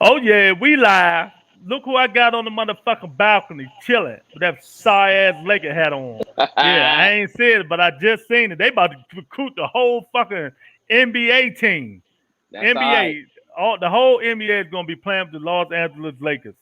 Oh yeah, we live. Look who I got on the motherfucking balcony chilling with that sorry ass Laker hat on. Yeah, I ain't said it, but I just seen it. They about to recruit the whole fucking NBA team. That's all right. NBA, the whole NBA is gonna be playing with the Los Angeles Lakers.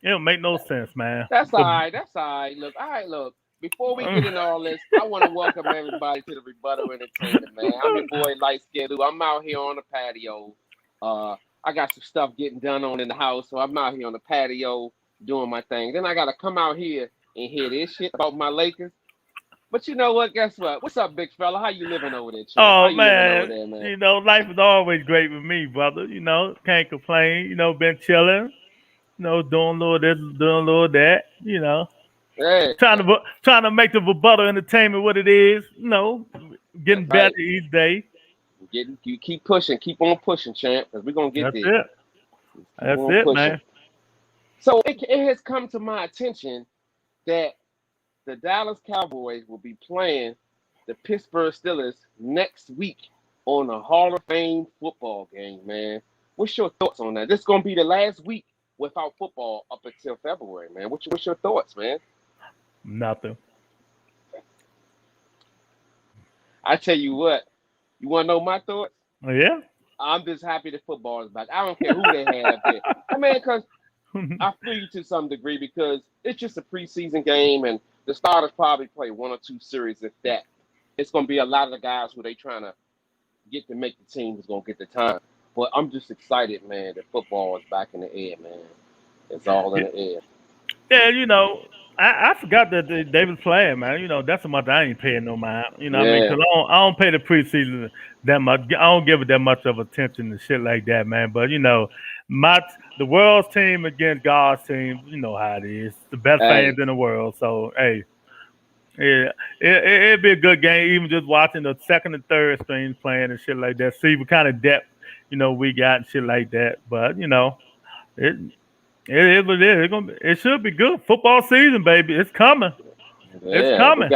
It don't make no sense, man. That's all right. That's all right. Look, all right, look. Before we get into all this, I want to welcome everybody to the Rebuttal Entertainment, man. I'm your boy Light Skin Lou. I'm out here on the patio. I got some stuff getting done on in the house, so I'm out here on the patio doing my thing. Then I gotta come out here and hear this shit about my Lakers. But you know what? Guess what? What's up, big fella? How you living over there, champ? How Oh you living over man, there, man? life is always great with me, brother. Can't complain. Been chilling. Doing a little this, doing a little that. Hey, Trying to make the Rebuttal Entertainment what it is. Getting that's better right. each day. You keep pushing, keep on pushing, champ, because we're gonna get That's there. it. Keep That's on it, pushing. man. So it has come to my attention that the Dallas Cowboys will be playing the Pittsburgh Steelers next week on a Hall of Fame football game, man. What's your thoughts on that? This is gonna be the last week without football up until February, man. What's your thoughts, man? Nothing. I tell you what, you wanna know my thoughts? Yeah. I'm just happy the football is back. I don't care who they have there. I mean, because I feel you to some degree because it's just a preseason game and the starters probably play one or two series if that. It's going to be a lot of the guys who they trying to get to make the team who's going to get the time. But I'm just excited, man, that football is back in the air, man. It's all in the air. Yeah, I forgot that they was playing, man. That's how much I ain't paying no mind. What I mean? Yeah. Because I don't pay the preseason that much. I don't give it that much of attention and shit like that, man. But, my the world's team against God's team, you know how it is. The best fans Hey, in the world. So, hey, yeah, it'd be a good game, even just watching the second and third strings playing and shit like that. See what kind of depth, we got and shit like that. But, it it is what it is. It should be good. Football season, baby. It's coming. It's yeah, coming.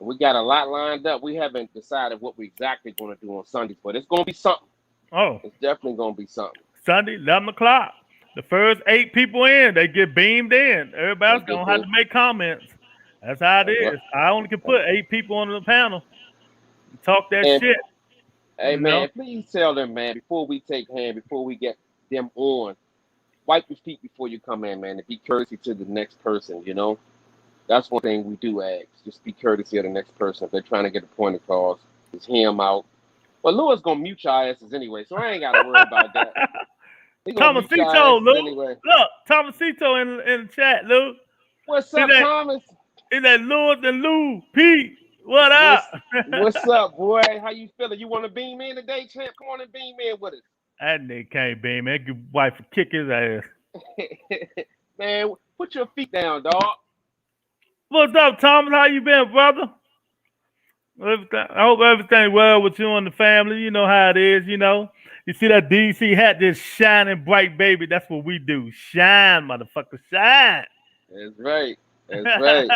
we got a lot lined up. We haven't decided what we exactly going to do on Sundays, but it's going to be something. Oh, It's definitely going to be something. Sunday, 11 o'clock. The first 8 people in, they get beamed in. Everybody They else get going to have big. to make comments. That's how it That's right. is. I only can put 8 people on the panel and talk that And shit, hey, you know? man, please tell them, man, before we take hand, before we get them on, wipe your feet before you come in, man, and be courtesy to the next person, you know? That's one thing we do ask. Just be courtesy of the next person. If they're trying to get a point across, just hear them out. But Lewis going to mute your asses anyway, so I ain't got to worry about that. He going to mute your Tomasito, asses Lou. anyway. Look, Tomasito in the chat, Lou. What's Is up, that, Thomas? is that Lewis and Lou Pete? What up? What's up, boy? How you feeling? You want to beam in today, champ? Come on and beam in with That nigga can't be, man. Your wife will kick his ass. us. Man, put your feet down, dog. What's up, Thomas? How you been, brother? I hope everything well with you and the family. You know how it is, You see that DC hat just shining bright, baby. That's what we do. Shine, motherfucker, shine. That's right. That's right.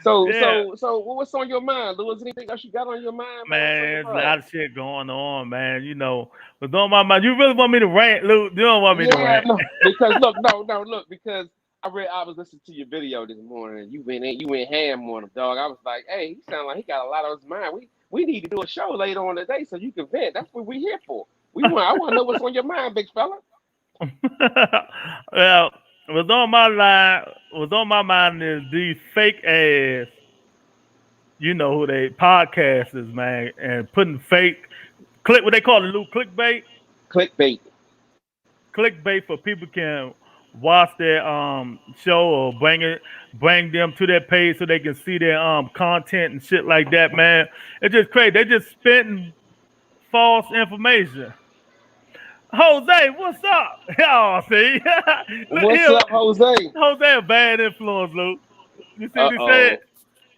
So, Yeah, so, so, what's on your mind, Lewis? Anything else you got on your mind, man? What's on your man, there's a mind? lot of shit going on, man. What's on my mind? You really want me to rant, Luke? You don't want me to Yeah, rant. no, because look, no, look, because I was listening to your video this morning. And you went ham on him, dog. I was like, hey, he sound like he got a lot on his mind. We need to do a show later on today so you can vent. That's what we here for. I want to know what's on your mind, big fella. Well, what's on my mind is these fake ass, who they podcasters, man, and putting fake what they call it, Luke, Clickbait. clickbait for people can watch their show or bring them to their page so they can see their content and shit like that, man. It's just crazy. They just spitting false information. Jose, what's up? Oh, see, look What's here, up, Jose? Jose, a bad influence, Luke. You see Uh what he said? oh.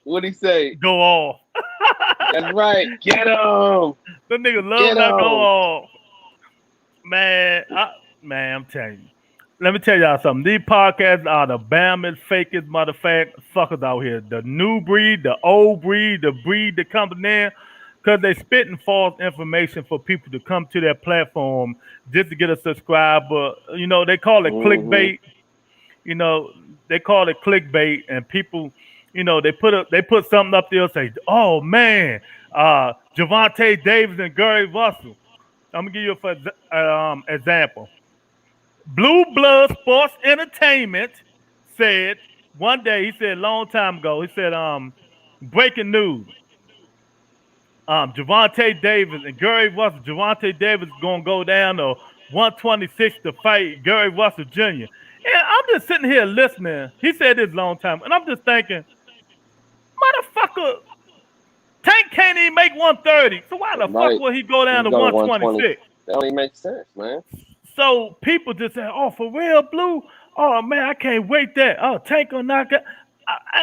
What'd he say? Go off. That's right. Get him. The nigga love Get when I go him. off. Man, I'm telling you. Let me tell y'all something. These podcasts are the bammest, fakest motherfuckers out here. The new breed, the old breed, the breed that comes in. because they spitting false information for people to come to their platform just to get a subscriber. They call it Mm-hmm. clickbait. You know, they call it clickbait, and people, they put something up there and say, "Oh man, Javante Davis and Gary Russell." I'm gonna give you example. Blue Blood Sports Entertainment said one day. He said a long time ago. He said, breaking news. Javante Davis and Gary Russell. Javante Davis is gonna go down to 126 to fight Gary Russell Jr. And I'm just sitting here listening. He said this a long time, and I'm just thinking, motherfucker, Tank can't even make 130. So why the fuck Right. would he go down You to go to 120. 126? That don't even make sense, man. So people just say, "Oh, for real, Blue? Oh man, I can't wait that. Oh, Tank will knock it."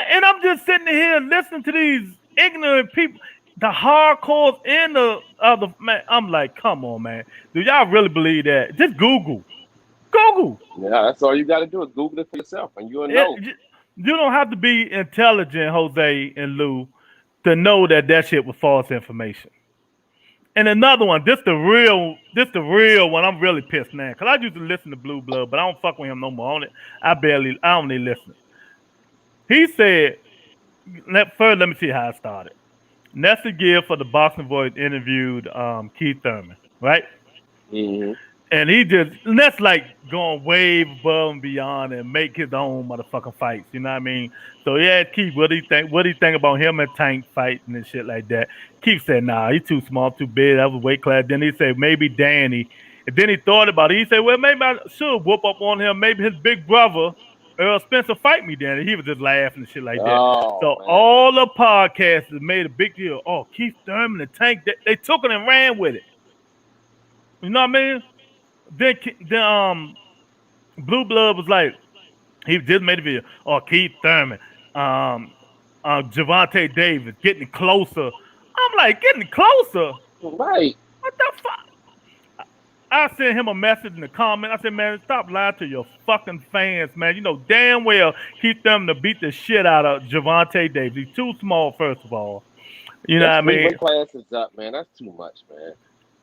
And I'm just sitting here listening to these ignorant people, the hardcores and the other man. I'm like, come on, man. Do y'all really believe that? Just Google. Yeah, that's all you got to do is Google it for yourself, and you'll It, know. you don't have to be intelligent, Jose and Lou, to know that shit was false information. And another one, this the real one. I'm really pissed now because I used to listen to Blue Blood, but I don't fuck with him no more on it. I only listen. He said, let me see how it started. Nestor Gill for the Boston Voice interviewed Keith Thurman, right? Mm-hmm. And that's like going way above and beyond and make his own motherfucking fights. You know what I mean? So yeah, Keith, what do you think? What do you think about him and Tank fighting and shit like that? Keith said, nah, he's too small, too big. That was weight class. Then he said maybe Danny. And then he thought about it. He said, well, maybe I should whoop up on him. Maybe his big brother, Earl Spencer, fight me then. And he was just laughing and shit like that. Oh So man. all the podcasters made a big deal. Oh, Keith Thurman and Tank, they took it and ran with it. You know what I mean? Then Blue Blood was like, he just made a video. Oh, Keith Thurman, um, Javante Davis getting closer. I'm like, getting closer? Right. What the fuck? I sent him a message in the comment. I said, man, stop lying to your fucking fans, man. You know damn well Keith Thurman to beat the shit out of Javante Davis. He's too small, first of all. You know what That's I three mean? weight classes up, man. That's too much, man.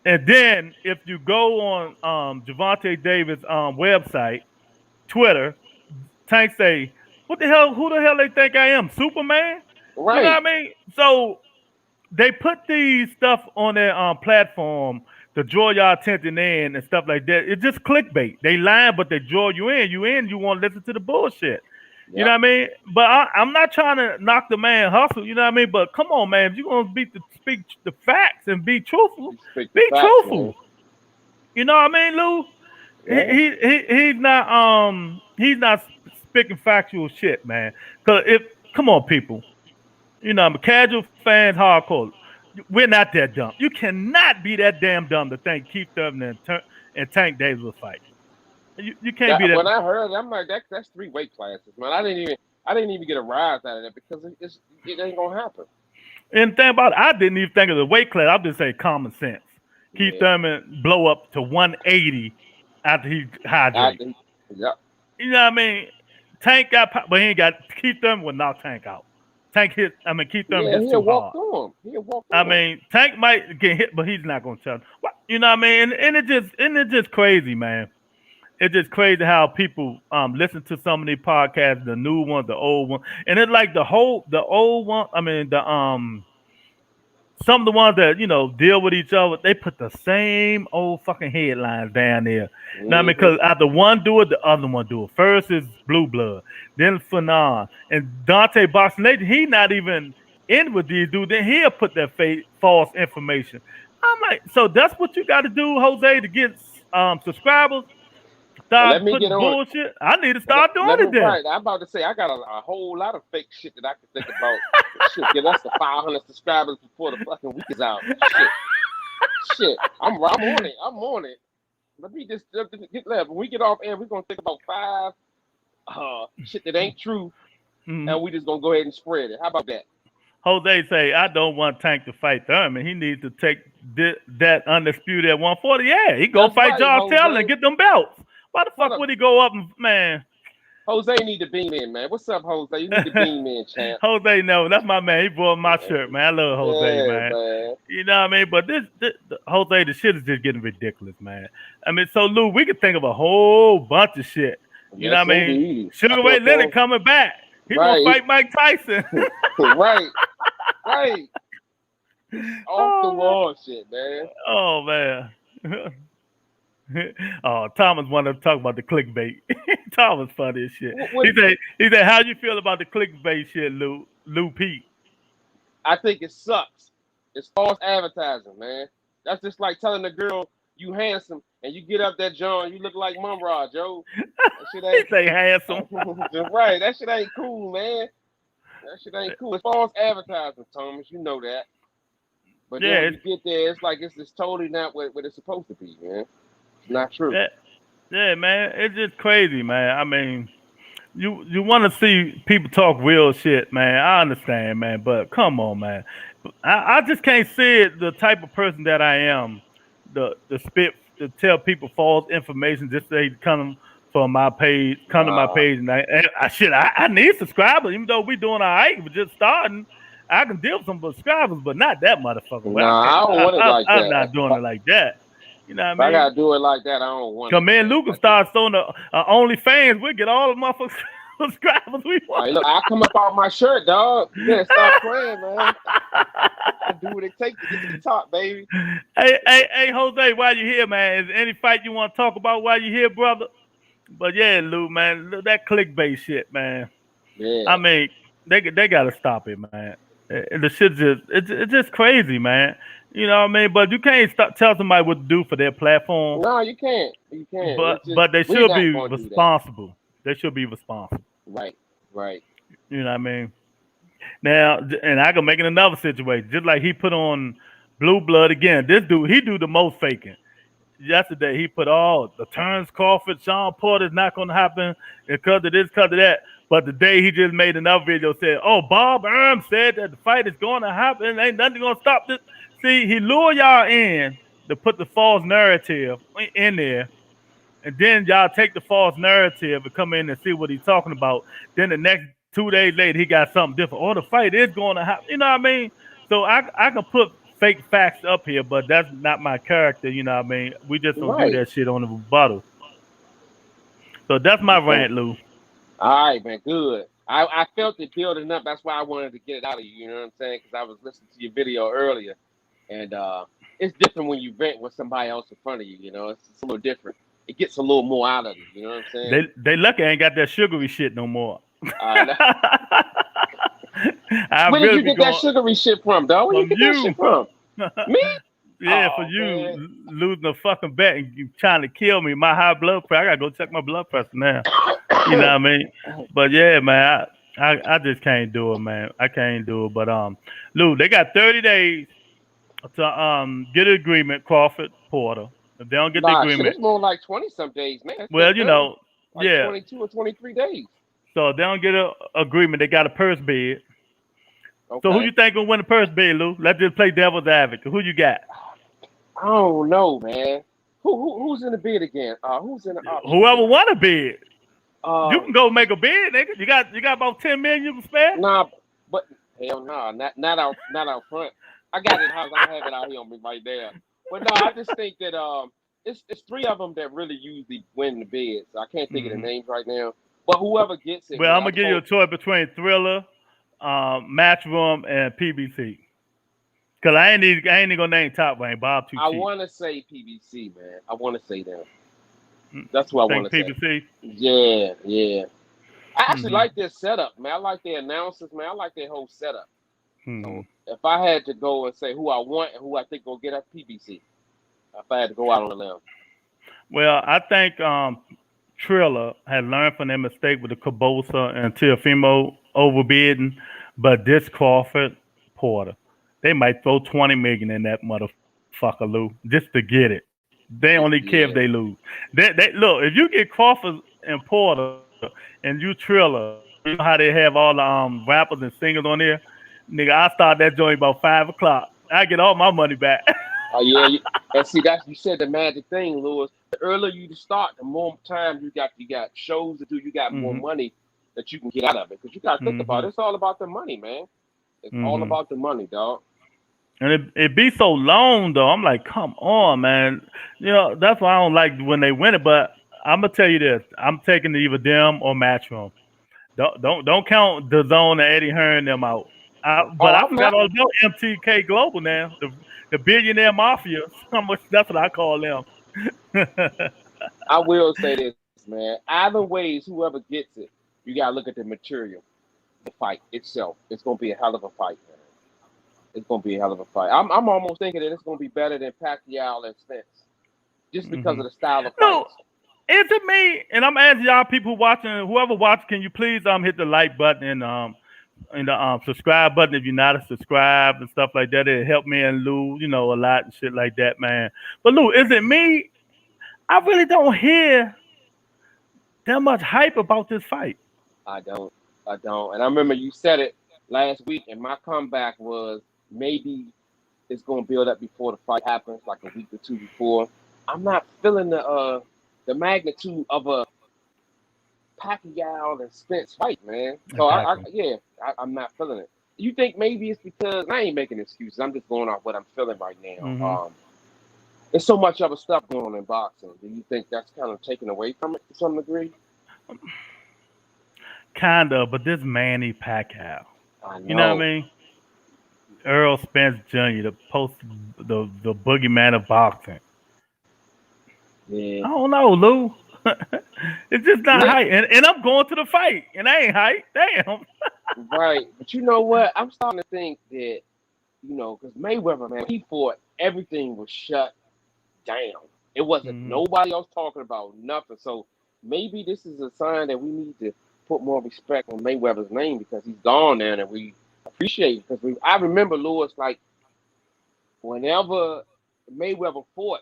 And then if you go on Javante Davis' website, Twitter, Tank say, "What the hell? Who the hell they think I am, Superman?" You know Right. what I mean? So they put these stuff on their platform to draw your attention in and stuff like that. It's just clickbait. They lying, but they draw you in. You want to listen to the bullshit. You know Yep. what I mean? But I'm not trying to knock the man hustle. You know what I mean? But come on, man. If you're gonna speak the facts and be truthful, You speak the be facts, man. truthful. You know what I mean, Lou? Yeah. He's not speaking factual shit, man. Cause if come on, people, I'm a casual fans, hardcore. We're not that dumb. You cannot be that damn dumb to think Keith Thurman and Tank Davis will fight. You can't be That, that. when I heard it, I'm like, that's three weight classes, man. I didn't even get a rise out of that because it ain't gonna happen. And the thing about it, I didn't even think of the weight class. I'm just saying common sense. Keith Yeah. Thurman blow up to 180 after he I hydrate. think. Yep. You know what I mean? Tank but he ain't got Keith Thurman would knock Tank out. Keith Thurman Yeah, hits he'll too walk hard. through him. He'll walk I through him. mean, Tank might get hit, but he's not gonna tell. You know what I mean? And it's just crazy, man. It's just crazy how people listen to some of these podcasts, the new ones, the old one, and it's like the old one. I mean, the some of the ones that deal with each other, they put the same old fucking headlines down there. Now, Hmm. because after one do it, the other one do it. First is Blue Blood, then Fanon, and Dante Boxing Legend. He not even in with these dudes. Then he'll put that false information. I'm like, so that's what you got to do, Jose, to get subscribers. Well, Start let me putting get on. bullshit. I need to Let, start doing let me it then. right. I'm about to say I got a whole lot of fake shit that I can think about. Shit, get us to 500 subscribers before the fucking week is out. Shit. I'm on it. I'm on it. Let me just get left. When we get off air, we're gonna think about five shit that ain't true, Mhm. and we just gonna go ahead and spread it. How about that? Jose say, I don't want Tank to fight Thurman. He needs to take that undisputed at 140. Yeah, he go That's fight right, Josh Taylor and Jose. get them belts. Why the Hold fuck up, would he go up and man? Jose need to beam in, man. What's up, Jose? You need to beam in, champ. Jose, no, that's my man. He bought my shirt, man. I love Jose, Yeah, man. man. You know what I mean? But Jose, the shit is just getting ridiculous, man. I mean, so Lou, we could think of a whole bunch of shit. You know Yes, what I mean? indeed. I Sugar feel Ray Leonard so. coming back. He gonna Right, fight Mike Tyson. right, right. This off the Oh wall shit, man. man. Oh man. Oh, Thomas wanted to talk about the clickbait. Thomas funny as shit. What? He said, how you feel about the clickbait shit, Lou Pete? I think it sucks. It's false advertising, man. That's just like telling a girl you handsome and you get up that John, you look like Mum Rod, Joe. That shit He ain't say handsome. right. That shit ain't cool, man. That shit ain't cool. It's false advertising, Thomas. You know that. But then Yeah, when you get there, it's like it's totally not what it's supposed to be, man. It's not true. yeah, yeah, man. It's just crazy, man. I mean, you want to see people talk real shit, man. I understand, man, but come on, man. I just can't see it. The type of person that I am, the spit to tell people false information just so they come from my page, come to my Nah, page, and I shit. I need subscribers, even though we doing all right. We're just starting. I can deal with some subscribers, but not that motherfucker. But I can't. I don't want it like I'm that. not doing it like that. You know what I If I mean? gotta do it like that, I don't want Cause it, me and man. Luke can start throwing the OnlyFans. We'll get all the motherfuckers subscribers we All right, want. look, I come up out my shirt, dog. You better stop playing, man. I do what it takes to get to the top, baby. Hey, Jose, while you here, man, is there any fight you want to talk about while you here, brother? But yeah, Lou, man, that clickbait shit, man. I Yeah. mean, they gotta stop it, man. The shit just it's just crazy, man. You know what I mean? But you can't tell somebody what to do for their platform. No, you can't. You can't. But It's just but they we're should not be gonna do that. responsible. They should be responsible. Right. Right. You know what I mean? Now, and I can make it another situation, just like he put on Blue Blood again. This dude, he do the most faking. Yesterday, he put all the Terrence Crawford, Sean Porter's not going to happen because of this, because of that. But today, he just made another video said, "Oh, Bob Erm said that the fight is going to happen. Ain't nothing going to stop this." See, he lure y'all in to put the false narrative in there, and then y'all take the false narrative and come in and see what he's talking about. Then the next 2 days later, he got something different. Oh, the fight is going to happen. You know what I mean? So I can put fake facts up here, but that's not my character. You know what I mean? We just don't do Right. that shit on the rebuttal. So that's my Okay. rant, Lou. All right, man. Good. I felt it building up. That's why I wanted to get it out of you. You know what I'm saying? Because I was listening to your video earlier, and it's different when you vent with somebody else in front of you. You know, it's a little different. It gets a little more out of you. You know what I'm saying? They lucky I ain't got that sugary shit no more. Uh, I where did really you be get that going sugary shit from, dog? Where you from get that you. shit from? Me? Yeah, for Oh man. you losing a fucking bet and you trying to kill me. My high blood pressure. I gotta go check my blood pressure now. You know what I mean? But yeah, man, I just can't do it, man. I can't do it. But Lou, they got 30 days to get an agreement, Crawford Porter. If they don't get the Nah, shit. agreement, It's more like 20 some days, man. It's been well, you 30, know, like yeah. 22 or 23 days. So if they don't get an agreement, they got a purse bid. So who you Okay. think gonna win the purse bid, Lou? Let's just play devil's advocate. Who you got? I don't know, man. Who's in the bid again? Who's in the option Whoever again? want to bid. You Uh, can go make a bid, nigga. You got about 10 million you can spare? nah, but hell no, not out front. I got it in the house. I don't have it out here on me right there. But no, I just think that it's three of them that really usually win the bids. I can't think of the Hmm. names right now. But whoever gets it, Well, man, I'm gonna I'm give you a hope. choice between Thriller, Matchroom, and PBC. Cause I ain't gonna name Top Rank. Bob too I cheap. want to say PBC, man. I want to say them. Mm, That's what I think want to say. PBC? Yeah, yeah. I actually Hmm. like their setup, man. I like their announcers, man. I like their whole setup. Hmm. So if I had to go and say who I want and who I think will get at PBC, if I had to go out on a limb. Well, I think Triller had learned from their mistake with the Cabosa and Teofimo overbidding, but this Crawford Porter, they might throw 20 million in that motherfucker, Lou, just to get it. They only care if they Yeah, lose. They look, if you get Crawford and Porter and you Triller, you know how they have all the rappers and singers on there? Nigga, I start that joint about 5 o'clock. I get all my money back. yeah. And see, that's you said the magic thing, Lewis. earlier you start, the more time you got shows to do, you got more Mhm. money that you can get out of it. Because you got to think about it. Mhm. It's all about the money, man. It's all Mhm. about the money, dog. And it be so long though. I'm like, come on, man. That's why I don't like when they win it. But I'm gonna tell you this: I'm taking either them or Matchroom. Don't count the zone and Eddie Hearn them out. But Oh, I I'm forgot not. all about MTK Global now. The billionaire mafia. How much? That's what I call them. I will say this, man. Either ways, whoever gets it, you gotta look at the material, the fight itself. It's gonna be a hell of a fight, man. It's gonna be a hell of a fight. I'm almost thinking that it's gonna be better than Pacquiao and Spence, just because Hmm. of the style of No, fights. is it me? And I'm asking y'all people watching, whoever watching, can you please hit the like button and the subscribe button if you're not a subscribe and stuff like that. It helped me and Lou, a lot and shit like that, man. But Lou, is it me? I really don't hear that much hype about this fight. I don't. I don't. And I remember you said it last week, and my comeback was maybe it's gonna build up before the fight happens, like a week or two before. I'm not feeling the magnitude of a Pacquiao and Spence fight, man. So I Exactly. yeah, I'm not feeling it. You think maybe it's because I ain't making excuses. I'm just going off what I'm feeling right now. Hmm. There's so much other stuff going on in boxing. Do you think that's kind of taken away from it to some degree? Kinda, but this Manny Pacquiao, I you know what know. I mean? Earl Spence Jr., the boogeyman of boxing. Yeah. I don't know, Lou. It's just not Yeah. hype. And I'm going to the fight, and I ain't hype. Damn. Right. But you know what? I'm starting to think that, because Mayweather, man, he fought, everything was shut down. It wasn't Hmm. nobody else talking about nothing. So maybe this is a sign that we need to put more respect on Mayweather's name because he's gone now and we appreciate it. Because I remember Lewis, like, whenever Mayweather fought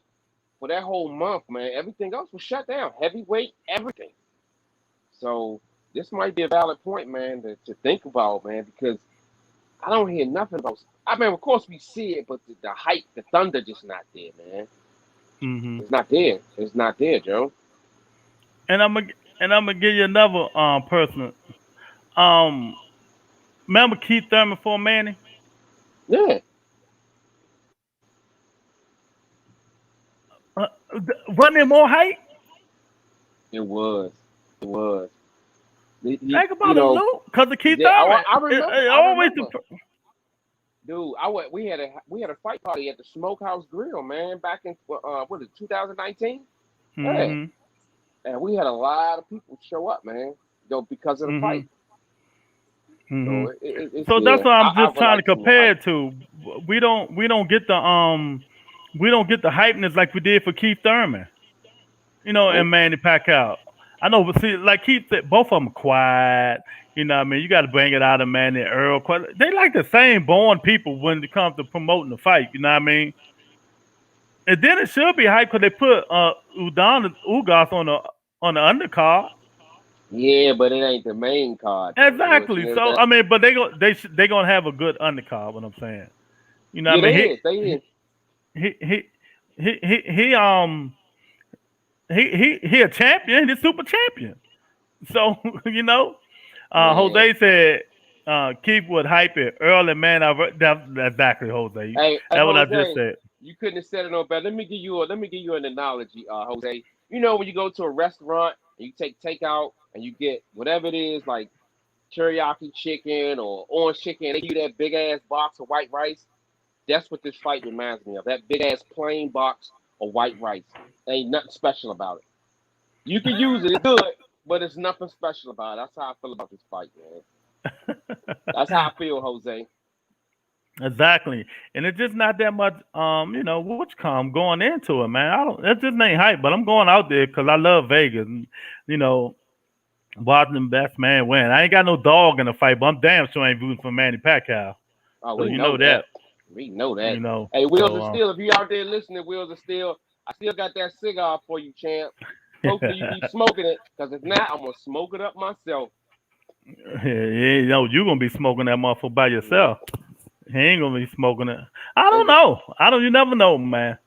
for that whole month, man, everything else was shut down. Heavyweight, everything. So this might be a valid point, man, to think about, man, because I don't hear nothing about. I mean, of course we see it, but the hype, the thunder, just not there, man. Hmm. It's not there. It's not there, Joe. And I'm gonna give you another person. Um, Remember Keith Thurman for Manny? Yeah, Uh, wasn't there more hype? it was. It was. Think about it, Lou, because of Keith I, Thurman. I remember. It I always remember, dude. I went. We had a fight party at the Smokehouse Grill, man, back in what is it, 2019? Yeah, hmm and we had a lot of people show up, man, because of the hmm fight. hmm So it's So that's yeah. what I'm I just would trying to like to see more compare hype. it to. We don't get the hypeness like we did for Keith Thurman, and Nope. Manny Pacquiao. I know, but see, like Keith said, both of them are quiet. You know what I mean? You got to bring it out of Manny Earl. They like the same born people when it comes to promoting the fight. You know what I mean? And then it should be hype because they put Ugas on the undercard. Yeah, but it ain't the main card though, Lewis. Exactly. So I mean, but they gonna have a good undercard. What I'm saying, you know, what Yeah, I mean, they is. They is. he he he he he um he a champion. He's a super champion. So you know, Man. Jose said, keep with hype it early, man. That's exactly Jose. Hey, That's what I just Jose, said. you couldn't have said it no better. Let me give you an analogy, Jose. You know when you go to a restaurant and you take takeout and you get whatever it is, like teriyaki chicken or orange chicken, they give you that big ass box of white rice. That's what this fight reminds me of. That big ass plain box of white rice. Ain't nothing special about it. You can use it, it's good, but it's nothing special about it. That's how I feel about this fight, man. That's how I feel, Jose. Exactly. And it's just not that much which come going into it, man. I don't It just ain't hype, but I'm going out there because I love Vegas and you know, watching the best man win. I ain't got no dog in the fight, but I'm damn sure ain't rooting for Manny Pacquiao. Oh, So we you know know that. that. We know You that. know. Hey, Wheels So of Steel, if you out there listening, Wheels of Steel, I still got that cigar for you, champ. Hopefully you keep smoking it, because if not, I'm gonna smoke it up myself. yeah, you gonna be smoking that motherfucker by Yeah. yourself. He ain't gonna be smoking it. I don't Is it? know. I don't you never know, man.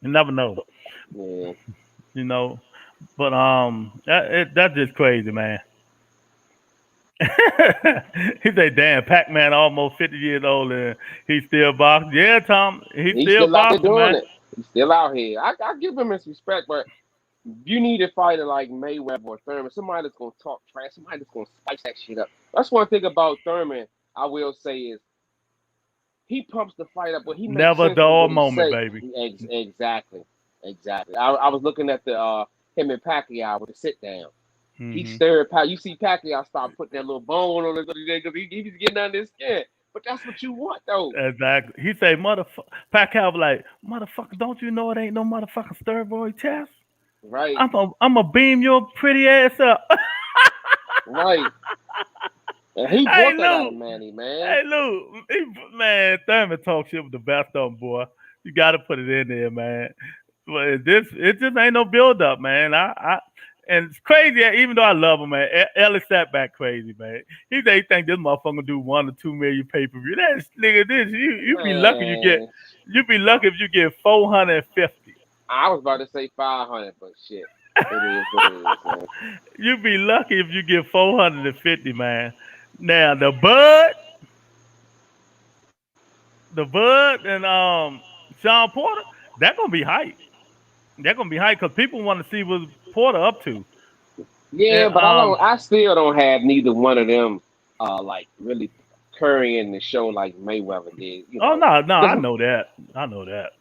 You never know. Yeah. you know. But that's just crazy, man. He said, "Damn, Pac-Man almost 50 years old and he's still boxing." Yeah, Tom, he's He's still still out there boxing, doing man. it. He's still out here. I give him his respect, but you need a fighter like Mayweather or Thurman, somebody that's gonna talk trash, somebody that's gonna spice that shit up. That's one thing about Thurman. I will say is he pumps the fight up, but he makes Never a sense with dull what he moment, say. baby. Exactly, exactly. I was looking at the him and Pacquiao with the sit down. He Hmm. stirred Pacquiao. You see Pacquiao start putting that little bone on his because he was getting under his skin. But that's what you want, though, Exactly. He say, "Motherfucker." Pacquiao was like, "Motherfucker, don't you know it ain't no motherfucking steroid test? right? I'm a beam your pretty ass up." Right. And he Hey brought that out of Lou, Manny, man. hey Lou, man, Thurman talk shit with the best of them, boy. You got to put it in there, man. But it just ain't no build up, man. And it's crazy. Even though I love him, man, Ellis sat back crazy, man. He say he think this motherfucker gonna do 1 or 2 million pay per view. That's nigga, this you be lucky Man, you be lucky if you get 450. I was about to say 500, but shit, it is what it is, man. You be lucky if you get 450, man. Now the Bud and Sean Porter, they're gonna be hype. They're gonna be hype because people want to see what Porter up to. And Yeah, but I still don't have neither one of them, like really currying the show like Mayweather did, you oh know. no, no, I Because know that. I know that.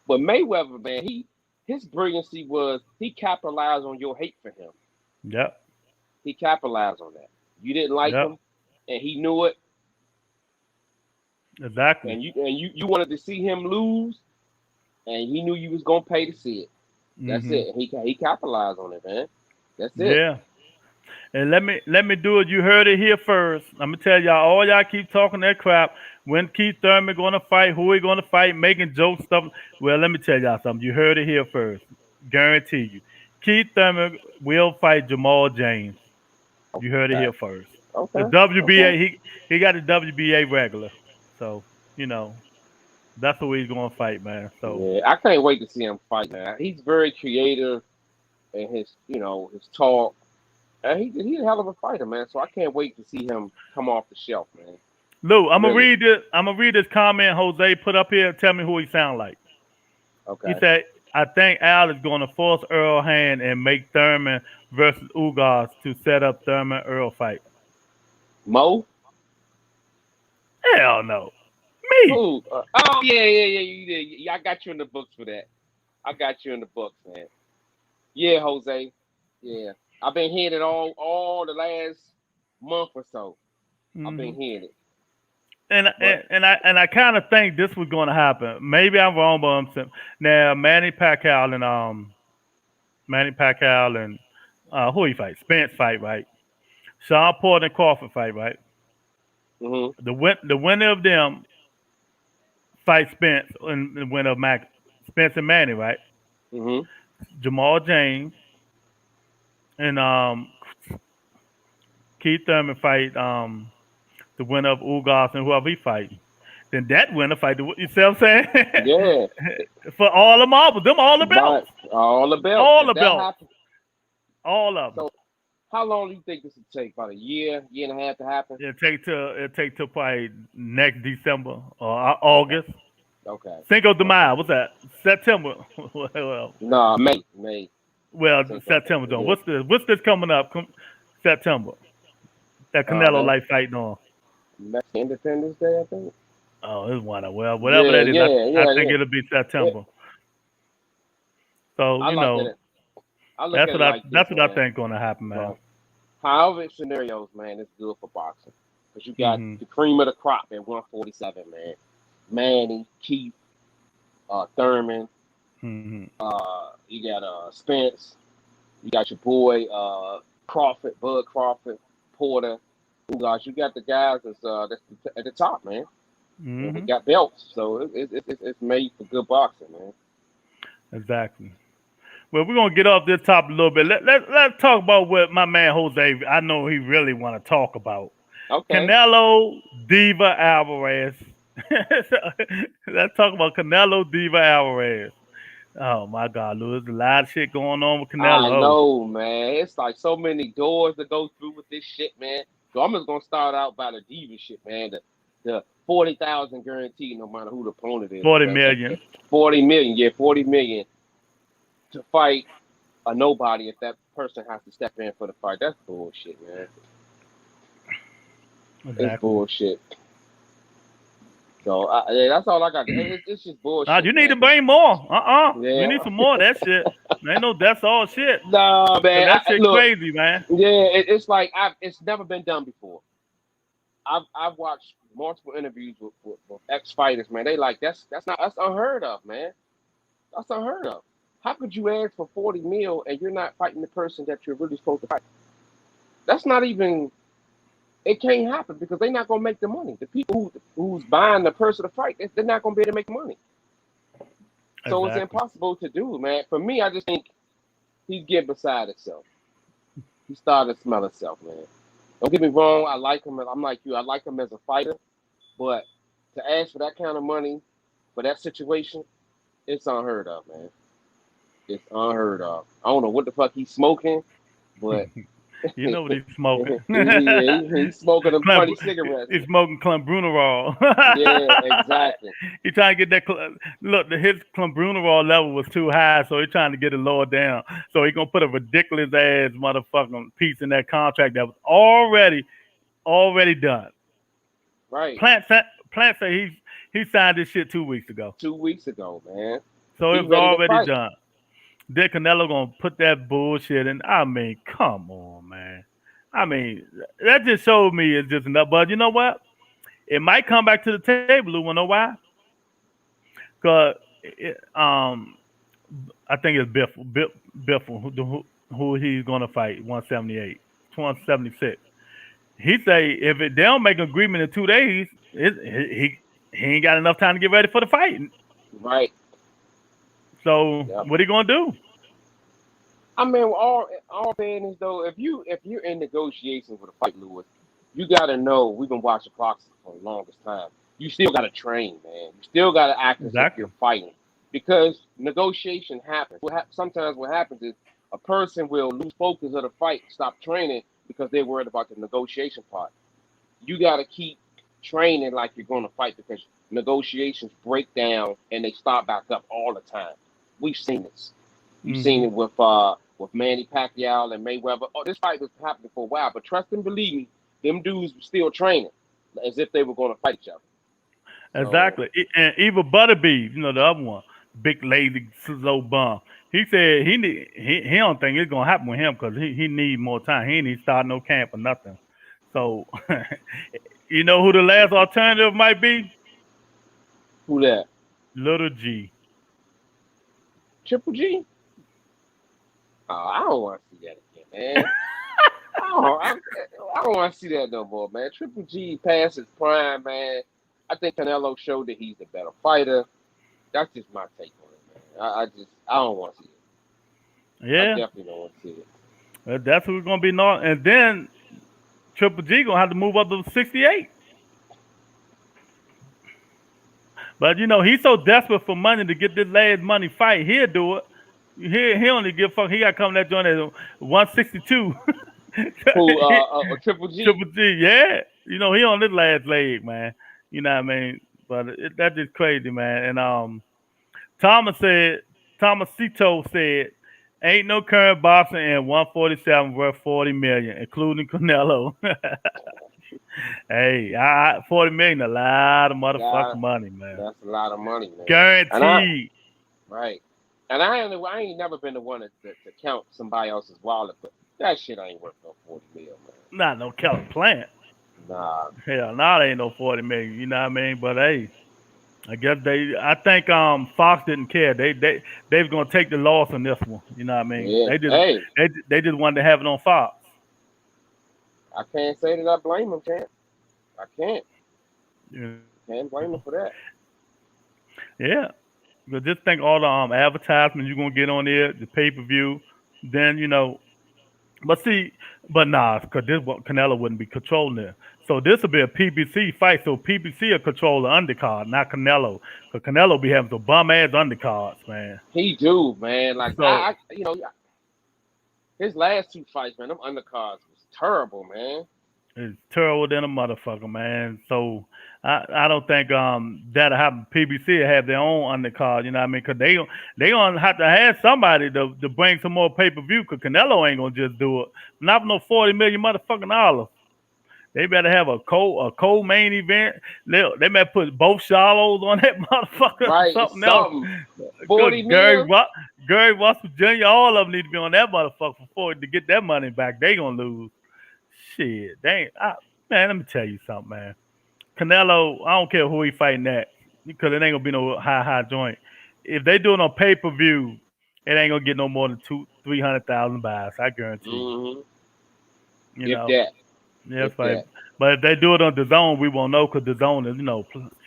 but Mayweather, man, his brilliancy was he capitalized on your hate for him. Yep, He capitalized on that. You didn't like yep, him, and he knew it, exactly. and you wanted to see him lose, and he knew you was gonna pay to see it. That's Hmm. it. He capitalized on it, man. That's it. Yeah. And let me do it. You heard it here first. I'm gonna tell y'all. All y'all keep talking that crap. When Keith Thurman gonna fight? Who he gonna fight? Making jokes stuff. Well, let me tell y'all something. You heard it here first. Guarantee you. Keith Thurman will fight Jamal James. You heard it Okay. here first. The Okay. Okay. WBA. He got the WBA regular. So you know that's who he's gonna fight, man. So Yeah, I can't wait to see him fight, man. He's very creative in his, his talk. And he's a hell of a fighter, man. So I can't wait to see him come off the shelf, man. Lou, I'm gonna Really. read this. I'm gonna read this comment Jose put up here. Tell me who he sound like. He Okay. said, "I think Al is going to force Earl hand and make Thurman versus Ugas to set up Thurman Earl fight." Mo? Hell no, me. Who? Oh yeah. You did. Yeah, I got you in the books for that. I got you in the books, man. Yeah, Jose. Yeah, I've been hearing it all the last month or so. I've been Hmm. hearing it, And but I kind of think this was going to happen. Maybe I'm wrong, but now Manny Pacquiao and who he fight? Spence fight, right? Sean Porter and Crawford fight, right? hmm The winner of them fight Spence and the winner of Spence and Manny, right? hmm Jamal James and Keith Thurman fight the winner of Ugas and whoever he fight. Then that winner fight the you see what I'm saying? yeah, For all the marbles, them all the but belts. all the belts. All If the that belts. happens, All of them. so how long do you think this would take? About a year and a half to happen? It take till probably next December or Okay, August. okay, Cinco de okay. Mayo, what's that? September. well, No, May. well, Cinco de September. John. Yeah. What's this coming up? September. That Canelo That's life fighting on. Mexican Independence Day, I think. Oh, it's one. Well, whatever Yeah, that is, yeah, I yeah, think yeah. it'll be It, September. So I look at it. I look at it like this, that's what I man. think gonna happen, man. Right. However scenarios, man, it's good for boxing because you got Hmm. the cream of the crop at 147, man. Manny, Keith, Thurman. Hmm. You got Spence. You got your boy Crawford, Bud Crawford, Porter. You guys, you got the guys that's at the top, man. And they Hmm. got belts, so it's made for good boxing, man. Exactly. Well, we're gonna get off this topic a little bit. Let's talk about what my man Jose. I know he really want to talk about Okay. Canelo Diva Alvarez. Let's talk about Canelo Diva Alvarez. Oh my God, Lou, there's a lot of shit going on with I Canelo. know, man. It's like so many doors to go through with this shit, man. So I'm just gonna start out by the diva shit, man. The 40,000 guaranteed, no matter who the opponent is. 40 million. 40 million, yeah, 40 million to fight a nobody if that person has to step in for the fight. That's bullshit, man. It's Exactly. bullshit. So yeah, that's all I got. It's just You bullshit, need man. to bring more. We Yeah, need some more of that shit. Ain't no that's all shit. nah, Cause man. that shit Look, crazy, man. yeah, it's like it's never been done before. I've watched multiple interviews with ex fighters, man. They like that's unheard of, man. That's unheard of. How could you ask for 40 mil and you're not fighting the person that you're really supposed to fight? That's not even. It can't happen because they're not gonna make the money. The people who's buying the person to fight, they're not gonna be able to make the money. So it's Exactly. impossible to do, man. For me, I just think he's getting beside himself. He started to smell himself, man. Don't get me wrong. I like him. I'm like you. I like him as a fighter, but to ask for that kind of money for that situation, it's unheard of, man. It's unheard of. I don't know what the fuck he's smoking, but You know what he's smoking. he's smoking them Clem, funny cigarettes. he's smoking Clenbuterol. Yeah, exactly. He trying to get that. Look, his Clenbuterol level was too high, so he trying to get it lower down. So he gonna put a ridiculous ass motherfucking piece in that contract that was already done. Right. Plant sa- Plant say he signed this shit 2 weeks ago, 2 weeks ago, man. so it He was ready to already fight. done. Then Canelo gonna put that bullshit in. I mean, come on, man. I mean, that just showed me it's just enough. But you know what? It might come back to the table. You wanna know why? Cause I think it's Biffle who he's gonna fight 178, 176. He say if they don't make an agreement in 2 days, he ain't got enough time to get ready for the fight. Right. So Yep. what he gonna do? I mean, all fairness though, if you're in negotiations with a fight, Lewis, you gotta know we've been watching boxing for the longest time. You still gotta train, man. You still gotta act as if Exactly. you're fighting because negotiation happens. Sometimes what happens is a person will lose focus of the fight, stop training because they're worried about the negotiation part. You gotta keep training like you're gonna fight because negotiations break down and they start back up all the time. We've seen this. You've seen Hmm. it with Manny Pacquiao and Mayweather. Oh, this fight was happening for a while, but trust and believe me, them dudes were still training as if they were going to fight each other. So Exactly. And even Butterbeef, the other one, big lazy slow bum. He said he don't think it's gonna happen with him because he need more time. He ain't even start no camp or nothing. So you know who the last alternative might be? who that? Little G. Triple G? Oh, I don't want to see that again, man. I don't want to see that no more, man. Triple G past his prime, man. I think Canelo showed that he's a better fighter. That's just my take on it, man. I don't want to see it. I Yeah, definitely don't want to see it. that's who's gonna be not. And then Triple G gonna have to move up to 68. But he's so desperate for money to get this last money fight. He'll do it. He only give fuck. He got to come that joint at 162. Who? Triple G. Triple G, yeah. He on this last leg, man. You know what I mean? But that's just crazy, man. And Thomas said, Thomas Cito said, ain't no current boxing in 147 worth 40 million, including Canelo. Hey, 40 million, a lot of motherfucking Yeah, money, man. that's a lot of money, man. And Guaranteed. right. And I ain't never been the one to count somebody else's wallet, but that shit ain't worth no 40 mil, man. Not no Kelly Plant. Nah. Hell, no, it ain't no 40 million. You know what I mean? But hey, I think Fox didn't care. They was gonna take the loss on this one. You know what I mean? Yeah. Hey, They just wanted to have it on Fox. I can't say that I blame him, can't. I can't. You know? Can't blame him for that. Yeah. But just think all the advertisements you're gonna get on there, the pay per view. Then But see, but nah, because Canelo wouldn't be controlling it. So this will be a PBC fight. So PBC will control the undercard, not Canelo. Because Canelo be having some bum ass undercards, man. He do, man. Like So his last two fights, man, them undercards was terrible, man. it's terrible than a motherfucker, man. So I don't think that'll happen. PBC will have their own undercard, you know what I mean? Because they gonna have to have somebody to bring some more pay per view. Because Canelo ain't gonna just do it. Not for no 40 million motherfucking dollars. They better have a co main event. They better put both Charlos on that motherfucker. Right? It's Something else. something. 40 Good mil. Gary Russell Jr. All of them need to be on that motherfucker before to get that money back. They gonna lose. Shit, man. Let me tell you something, man. Canelo, I don't care who he fighting at, because it ain't gonna be no high joint. If they do it on pay per view, it ain't gonna get no more than 300,000 buys. I guarantee. Mm-hmm. You If know. that. Yeah, If that. but if they do it on the zone, we won't know because the zone is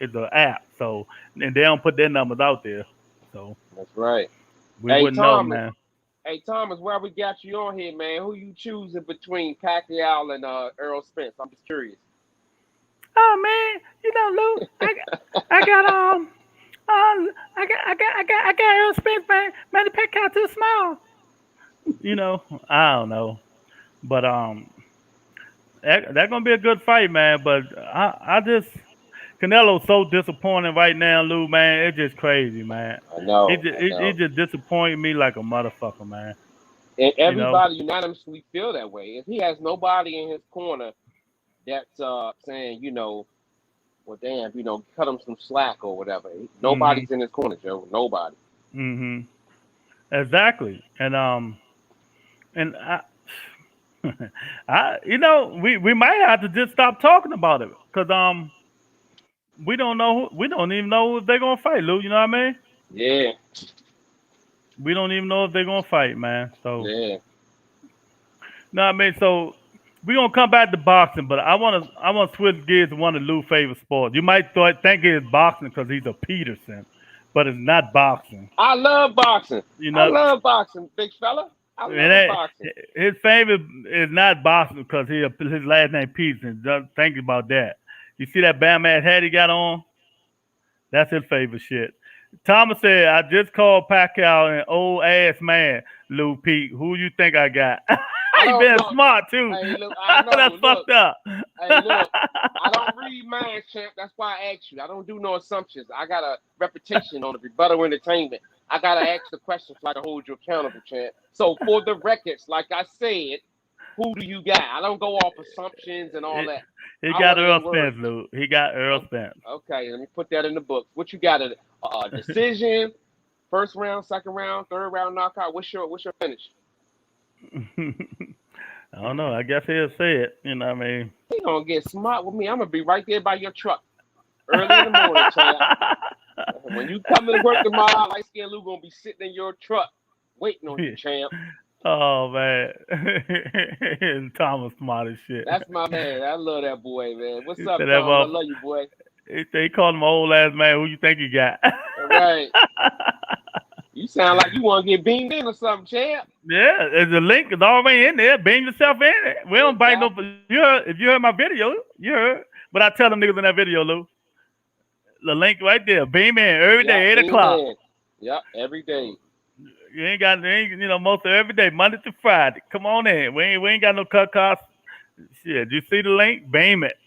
is an app. So and they don't put their numbers out there, so That's right. we Hey wouldn't know, Thomas. man. Hey Thomas, why we got you on here, man? Who you choosing between Pacquiao and Earl Spence? I'm just curious. Oh man, Lou, I got I got Earl Spence, man. Man, the pack out too small. I don't know, but that gonna be a good fight, man. But I just Canelo's so disappointing right now, Lou, man. It's just crazy, man. I know, I It know. just disappointed me like a motherfucker, man. And You know. everybody unanimously feel that way. If he has nobody in his corner that's saying, well, damn, cut him some slack or whatever. Mhm. Nobody's in his corner, Joe. Nobody. Mhm. Exactly. And we might have to just stop talking about it because we don't even know if they're gonna fight, Lou. You know what I mean? Yeah, We don't even know if they're gonna fight, man. So yeah. no, I mean, so we gonna come back to boxing, but I want to switch gears to one of Lou's favorite sports. You might think it's boxing because he's a Peterson, but it's not boxing. I love boxing. You I know, love boxing, big fella. I and love boxing. his favorite is not boxing because his last name Peterson. Just think about that. You see that Bam ass hat he got on? That's his favorite shit. Thomas said, I just called Pacquiao an old ass man, Lou Pete. Who you think I got? I He don't been know. smart too. Hey, look, I know. That's Look, fucked up. hey, look. I don't read minds, champ. That's why I asked you. I don't do no assumptions. I got a reputation on the Rebuttal Entertainment. I gotta ask the questions so I can hold you accountable, champ. So for the records, like I said, who do you got? I don't go off assumptions and all he, that. he I got want to hear Earl words. Spence, Lou. He got Earl Oh, Spence. okay, let me put that in the books. What you got? A decision, first round, second round, third round knockout. What's your finish? I don't know. I guess he'll say it. You know what I mean? He gonna get smart with me. I'm gonna be right there by your truck early in the morning, champ. When you come to work tomorrow, light skinned Lou gonna be sitting in your truck waiting on you, champ. Oh man, Thomas smart as shit. That's my man. I love that boy, man. What's He up, said that Tom? I motherfucker. love you, boy. They called him old ass man. Who you think you got? All right. You sound like you want to get beamed in or something, champ. Yeah, there's a link is already in there. Beam yourself in it. We don't bite no. Exactly. If you heard my video, you heard. But I tell them niggas in that video, Lou, the link right there. Beam in every Yeah, day, 8 o'clock. amen. Yep, every day. Most of every day, Monday to Friday. Come on in. We ain't got no cut costs. Shit, you see the link? Beam it.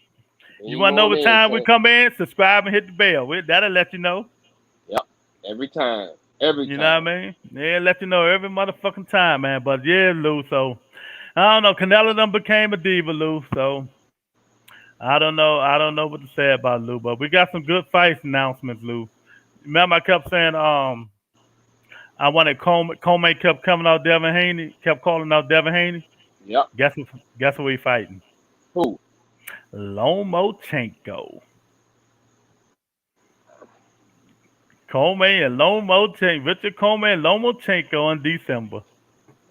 You Beam want to know on what in, time we champ. come in? Subscribe and hit the bell. That'll let you know. Yep, every time. Every You know time. what I mean? Yeah, let you know every motherfucking time, man. But yeah, Lou. So I don't know. Canelo done became a diva, Lou. So I don't know. I don't know what to say about Lou. But we got some good fights announcements, Lou. Remember, I kept saying I wanted Coleman kept coming out Devin Haney, kept calling out Devin Haney. Yep. Guess who we fighting? Who? Lomachenko. Coleman and Lomachenko. Richard Coleman and Lomachenko in December.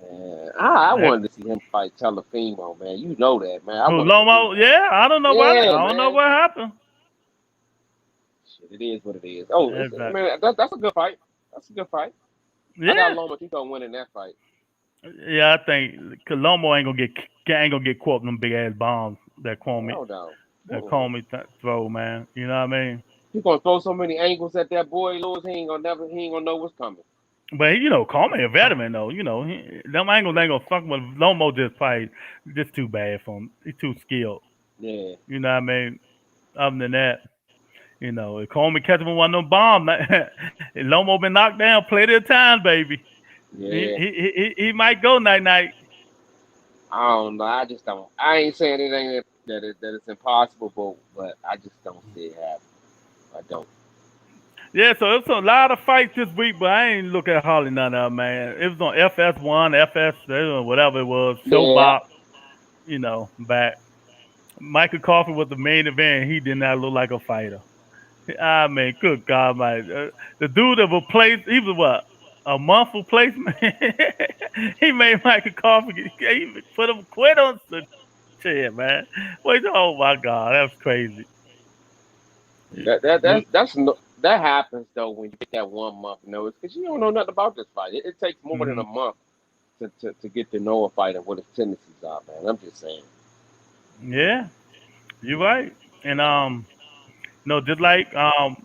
Man, I That, wanted to see him fight Telefimo, man. You know that, man. I who wanted to do Lomo? that. Yeah, I don't know what Yeah, I don't know man. what happened. Shit, it is what it is. Oh, I Exactly. mean, that's a good fight. That's a good fight. I got Yeah. Loma Chico winning that fight. Yeah, I think Colombo ain't gonna get caught with them big ass bombs that Hell no. Mm-mm. Comey throw, man. You know what I mean? He gonna throw so many angles at that boy, Lewis. He ain't gonna know what's coming. But Comey a veteran though. Them angles ain't gonna fuck with Lomo. Just probably just too bad for him. He's too skilled. Yeah, You know what I mean? Other than that, if Comey catch him with one of them bombs, Lomo been knocked down plenty of times, baby. He yeah. he he might go night night. I don't know. I just don't. I ain't saying anything that it's impossible, but I just don't see it happen. I don't. Yeah, so it's a lot of fights this week, but I ain't look at hardly none of them, man. It was on FS1, FS, whatever it was, Yeah, Showbox, back. Michael Coffey was the main event. He did not look like a fighter. I mean, good God, man. The dude that replaced, he was what? A month replacement? He made Michael Coffey, he put him quit on the chair, man. Wait, oh my God, that's crazy. that happens though when you get that 1 month notice because you don't know nothing about this fight. It takes more than Mhm. a month to get to know a fighter what his tendencies are, man. I'm just saying. Yeah, you're right. And no, just like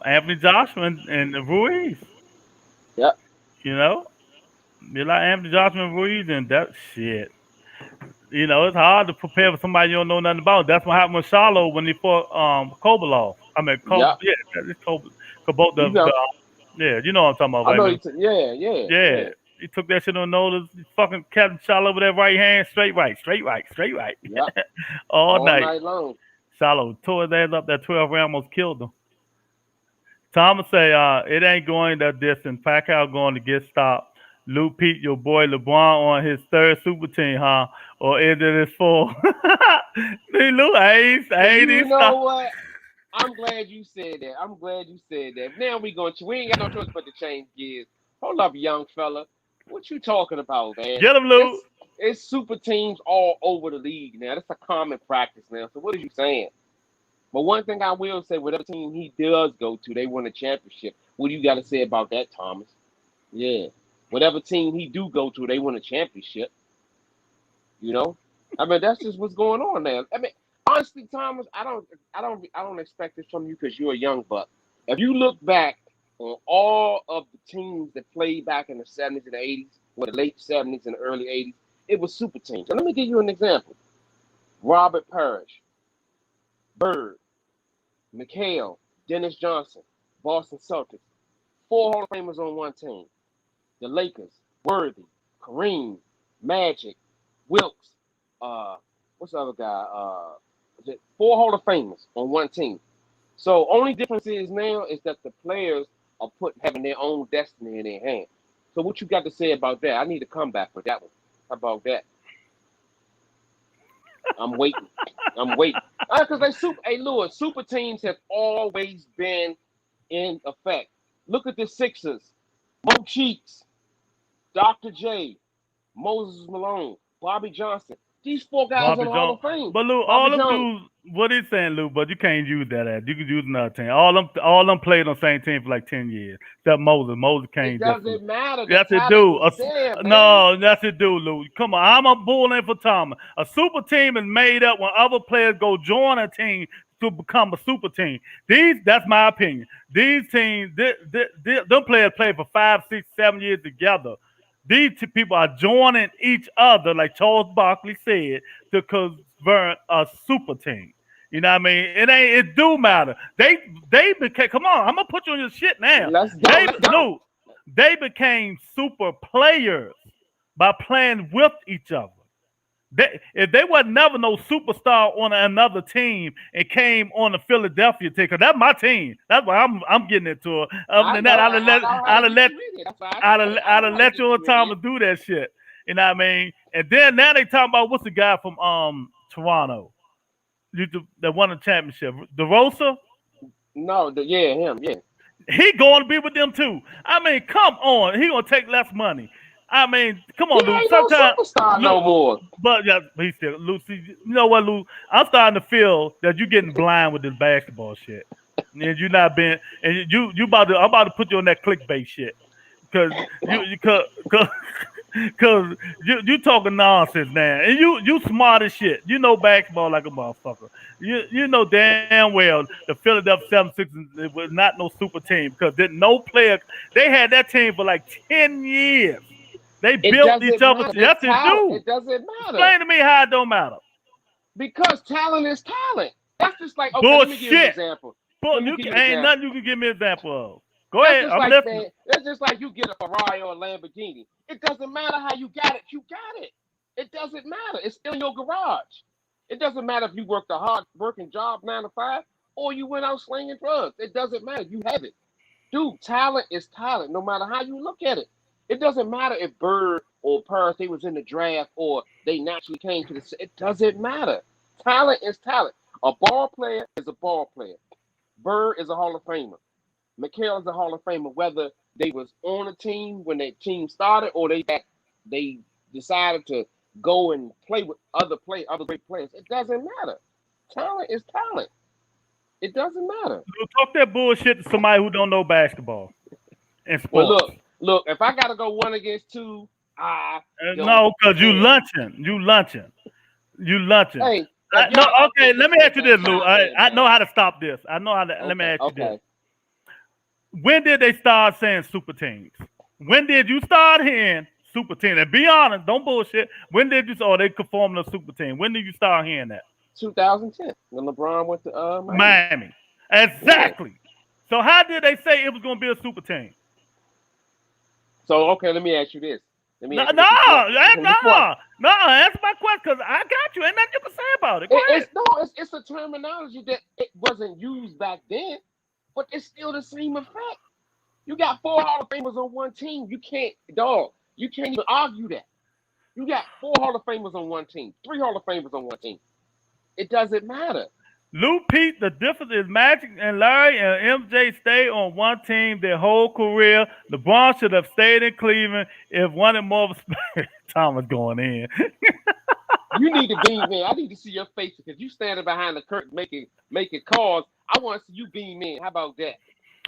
Anthony Joshua and Ruiz, Yep, you know, just like Anthony Joshua and Ruiz, and that shit. It's hard to prepare for somebody you don't know nothing about. That's what happened with Charlo when he fought Kobalov. I mean, yep. yeah, it's Kobo, You know, yeah, you know what I'm talking about, I know. baby. Yeah, yeah, Yeah, yeah, he took that shit on notice. He fucking Captain Charlo with that right hand, straight right, straight right, straight right, yep. all All night. night long. Charlo tore his ass up. That 12 round almost killed him. Thomas say, it ain't going that distance. Pacquiao going to get stopped. Lou Pete, your boy LeBron on his third super team, huh? Or is it his fourth? See, Lou, I ain't You even know stop. what? I'm glad you said that. I'm glad you said that. Now we ain't got no choice but to change gears. Hold up, young fella. What you talking about, man? Get him, Lou. It's super teams all over the league now. That's a common practice now. So what are you saying? But one thing I will say, whatever team he does go to, they win a championship. What do you got to say about that, Thomas? Yeah. Whatever team he do go to, they win a championship. You know, I mean that's just what's going on now. I mean, honestly, Thomas, I don't expect this from you because you're a young buck. If you look back on all of the teams that played back in the '70s and the '80s, or the late '70s and the early '80s, it was super teams. And let me give you an example: Robert Parrish, Bird, McHale, Dennis Johnson, Boston Celtics, four Hall of Famers on one team. The Lakers, Worthy, Kareem, Magic, Wilkes, uh, what's the other guy? Four Hall of Famers on one team. So only difference is now is that the players are having their own destiny in their hands. So what you got to say about that? I need a comeback for that one. How about that? I'm waiting. I'm waiting. Because they super. Hey, Lewis, super teams have always been in effect. Look at the Sixers. Mo Cheeks, Dr. J, Moses Malone, Bobby Johnson. These four guys in Bobby the Hall Jones. of Fame. But Lou, Bobby all them Jones. dudes, what he's saying, Lou, but you can't use that as. You can use another team. All them played on the same team for like 10 years. Except Moses. Moses It came just for. doesn't matter. The That's it, talent dude. was there, man. No, that's it, dude, Lou. Come on, I'm a bull in for Thomas. A super team is made up when other players go join a team to become a super team. That's my opinion. These teams, them players play for 5, 6, 7 years together. These two people are joining each other, like Charles Barkley said, to convert a super team. You know what I mean? It do matter. They became, come on, I'm gonna put you on your shit now. Let's go. Let's go. Lou, they became super players by playing with each other. If they was never no superstar on another team and came on the Philadelphia team, because that's my team. That's why I'm getting into it. Other I than that, know. I know how to get you in here. That's why I I'd know have how to let get you and you in here. Thomas do that shit. You know what I mean? And then now they talking about what's the guy from Toronto, that won the championship, DeRosa. No, yeah, him, yeah. He going to be with them too. I mean, come on. He gonna take less money. I mean, come He on, Lou. ain't no Sometimes, superstar Lou, no more. but yeah, he still, Lucy. You know what, Lou? I'm starting to feel that you're getting blind with this basketball shit, and you're not being, and I'm about to put you on that clickbait shit, because you, cause Cause you talking nonsense now, and you smart as shit. You know basketball like a motherfucker. You know damn well the Philadelphia 76ers was not no super team because didn't no player. They had that team for like 10 years. They It built each doesn't other. matter. Yes, It's it talent. do. It doesn't matter Explain to me how it don't matter. because talent is talent. That's just like okay. Let me give you an Bullshit. example. Let But me you give you an ain't example. nothing you can give me an example of. Go That's ahead, just I'm like listening. man. That's just like you get a Ferrari or a Lamborghini. It doesn't matter how you got it. You got it. It doesn't matter. It's still in your garage. It doesn't matter if you worked a hard working job 9 to 5 or you went out slinging drugs. It doesn't matter. You have it. Dude, talent is talent, no matter how you look at it. It doesn't matter if Bird or Paris they was in the draft or they naturally came to the. It doesn't matter. Talent is talent. A ball player is a ball player. Bird is a Hall of Famer. McHale is a Hall of Famer. Whether they was on a team when their team started or they decided to go and play with other great players. It doesn't matter. Talent is talent. It doesn't matter. You talk that bullshit to somebody who don't know basketball and Well, sports. look. If I gotta go 1 against 2, I don't No, cause you care. lunching. You lunching. Hey, if No, y'all got okay. something Let to me say, ask you man, this, Lou. chime in, I know man. how to stop this. I know how to. Let me Okay, ask you this. okay. When did they start saying super teams? When did you start hearing super team? And be honest, don't bullshit. When did you? Oh, they could form a super team. When did you start hearing that? 2010 when LeBron went to Miami. Miami. Yeah. Exactly. So how did they say it was going to be a super team? So okay, let me ask you this. Let me No, ask you no, this before before no. Answer my question because I got you. Ain't nothing you can say about it. Go it's ahead. no, it's a terminology that it wasn't used back then, but it's still the same effect. You got 4 Hall of Famers on one team. You can't, dog. You can't even argue that. You got 4 Hall of Famers on one team, 3 Hall of Famers on one team. It doesn't matter. Lou Pete, the difference is Magic and Larry and MJ stayed on one team their whole career. LeBron should have stayed in Cleveland if one and more. Thomas going in. You need to beam in. I need to see your face because you standing behind the curtain making calls. I want to see you beam in. How about that?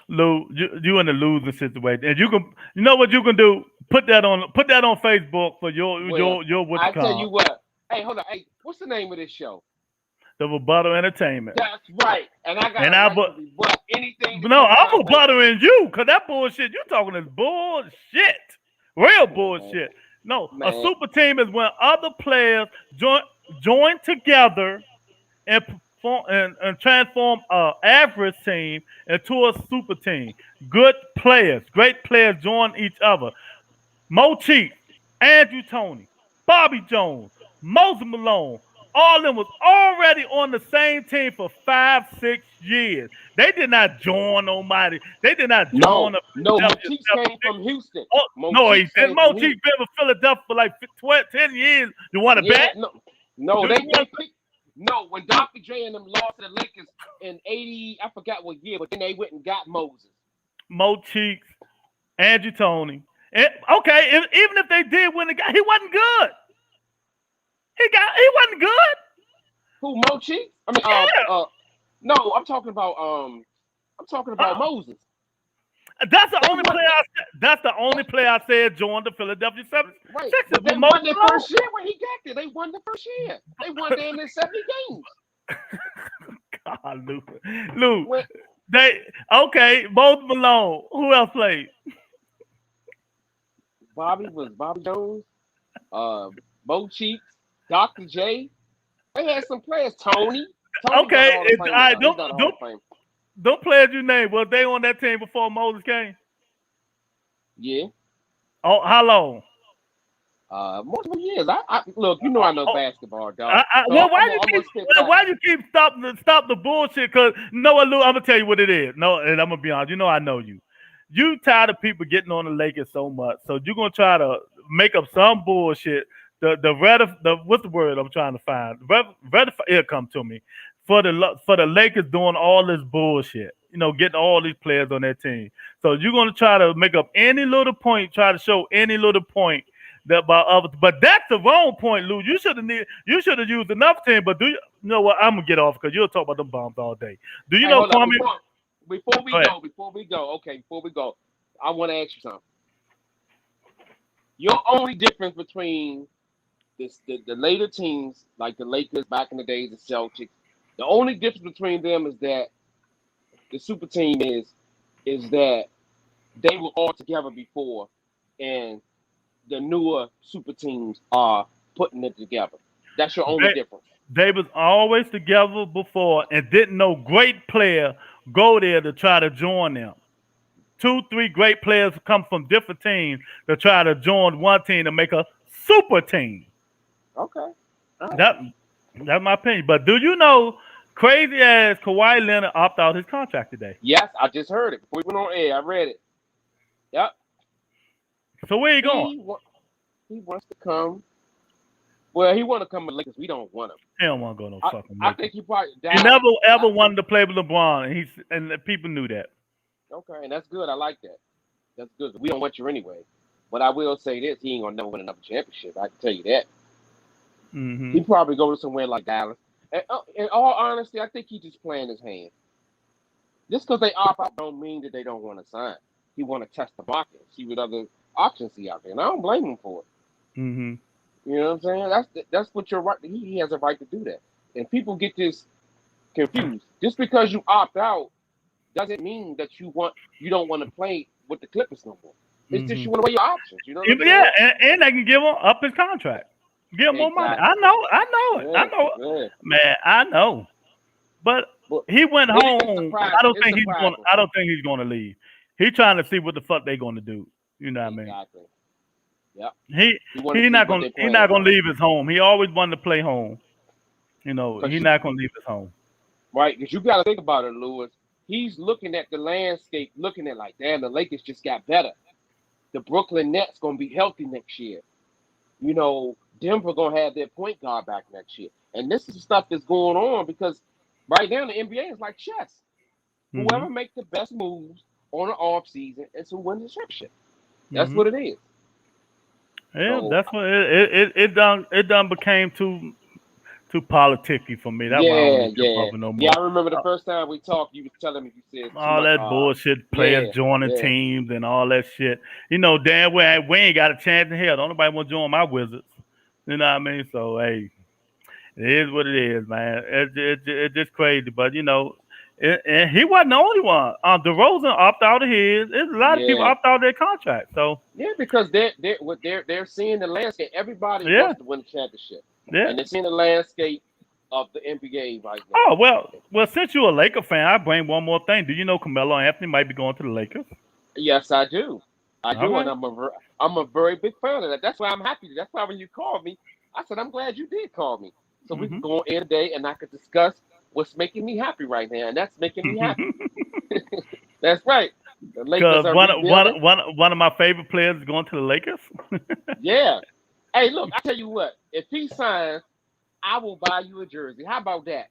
Lou, you in a losing situation, and you know what you can do? Put that on Facebook for Well, your what you I tell you call what. Hey, hold on. Hey, what's the name of this show? the Rebuttal Entertainment. That's right. And I got And a I right but to rebut anything that no, comes I'm my way. rebuttaling you because that bullshit you talking is bullshit, real Man, bullshit. No, a man. super team is when other players join together and perform and transform a average team into a super team. Good players, great players join each other. Mo Cheek, Andrew Tony, Bobby Jones, Moses Malone, all of them was already on the same team for 5, 6 years. They did not join nobody. They did not join No, the no. Philadelphia Mochi's came 76. from Houston. Oh, no, he Mochi's did. came Mo from Cheek Houston. been with Philadelphia for like 12, 10 years. You want to Yeah, bet? no, no. Do you They want picked. No, when Dr. J and them lost to the Lakers in '80, I forgot what year, but then they went and got Moses. Mo Cheeks, Andrew Tony? Okay, even if they did win the game, he wasn't good. He wasn't good. Who Mochi? I mean, Yeah. no, I'm talking about Uh-uh. Moses. That's the They only won. player. That's the only player I said joined the Philadelphia Right, 76ers but with they Moses won their Malone. first year when he got there. They won the first year. They won damn near 70 games. God, Lou, When they okay. Moses Malone. Who else played? Bobby Jones, uh, Bo Cheeks, Dr. J. They had some players. Tony's not a Okay, Hall of Famer I though. He's not a Hall of Famer. don't players you name was they on that team before Moses came? Yeah. Oh, how long? Multiple years. I look. You know I know Oh, basketball, dog. So well, I'm gonna sit back. why you keep stop the bullshit? Cause you know what, Lou, I'm gonna tell you what it is. No, and I'm gonna be honest. You know I know you. You tired of people getting on the Lakers so much, so you're gonna try to make up some bullshit. The what's the word I'm trying to find? It'll come to me for the Lakers doing all this bullshit. You know, getting all these players on their team. So you're gonna try to make up any little point, try to show any little point that about other. But that's the wrong point, Lou. You should have used another team. But do you know what? I'm gonna get off because you'll talk about them bombs all day. Do you Hey, know hold up. Kwame? Before we Go ahead. go, before we go, okay, before we go, I want to ask you something. Your only difference between the later teams, like the Lakers back in the days, the Celtics, the only difference between them is that the super team is that they were all together before, and the newer super teams are putting it together. That's your only They, difference. they was always together before and didn't no great player go there to try to join them. Two, three great players come from different teams to try to join one team to make a super team. Okay. All right. That that's my opinion. But do you know crazy as Kawhi Leonard opted out his contract today? Yes, I just heard it before we went on air. I read it. Yep. So where you going? He wa- he wants to come. Well, he want to come to Lakers. We don't want him. He don't want to go no I, fucking I Lakers. think he probably He Dallas. never ever wanted to play with LeBron, and the people knew that. Okay, and that's good. I like that. That's good. We don't want you anyway. But I will say this: he ain't gonna never win another championship. I can tell you that. Hmm. He probably go to somewhere like Dallas. And in all honesty, I think he just playing his hand. Just because they opt out don't mean that they don't want to sign. He want to test the market, see what other options he out there, and I don't blame him for it. Hmm. You know what I'm saying? That's what your right. He has a right to do that. And people get this confused. Just because you opt out doesn't mean that you don't want to play with the Clippers no more. It's just Hmm. you want to weigh your options. You know what I'm Yeah, saying? and they can give him up his contract, give him more money. Exactly. I Yeah, know it, yeah. man. I know. But But he went it's home. surprising. It's surprising. I don't think he's gonna leave. He's trying to see what the fuck they gonna do. You know what I mean? Exactly. Yep. He You want to see what they're he playing not gonna for. leave his home. He always wanted to play home. You know, Because he not gonna leave his home. right, because you got to think about it, Lewis. He's looking at the landscape, looking at like, damn, the Lakers just got better. The Brooklyn Nets gonna be healthy next year. You know, Denver gonna have their point guard back next year. And this is the stuff that's going on because right now the NBA is like chess. Hmm. Whoever makes the best moves on the off season is who wins the championship. That's Hmm. what it is. Yeah, So that's what it done became too politicky for me. That's why I don't yeah, really jump yeah, up no yeah. more. I remember the first time we talked, you was telling me you said it's too All much. that bullshit, players Yeah, joining yeah. teams and all that shit. You know, damn well we ain't got a chance in hell. Don't nobody want to join my Wizards. You know what I mean? So hey, it is what it is, man. It's just crazy, but you know, and he wasn't the only one. DeRozan opted out of his. There's a lot of people Yeah, opt out of their contract. So yeah, because they're seeing the landscape. Everybody yeah, wants to win the championship, yeah. and they're seeing the landscape of the NBA right now. Oh well. Since you're a Laker fan, I bring one more thing. Do you know Carmelo Anthony might be going to the Lakers? Yes, I do. I All do, and right. I'm a very big fan of that. That's why I'm happy. That's why when you called me, I said I'm glad you did call me, so we Hmm. can go on air today and I could discuss what's making me happy right now, and that's making me happy. That's right. The Lakers Because are rebuilding. one of my favorite players is going to the Lakers. Yeah. Hey, look, I tell you what. If he signs, I will buy you a jersey. How about that?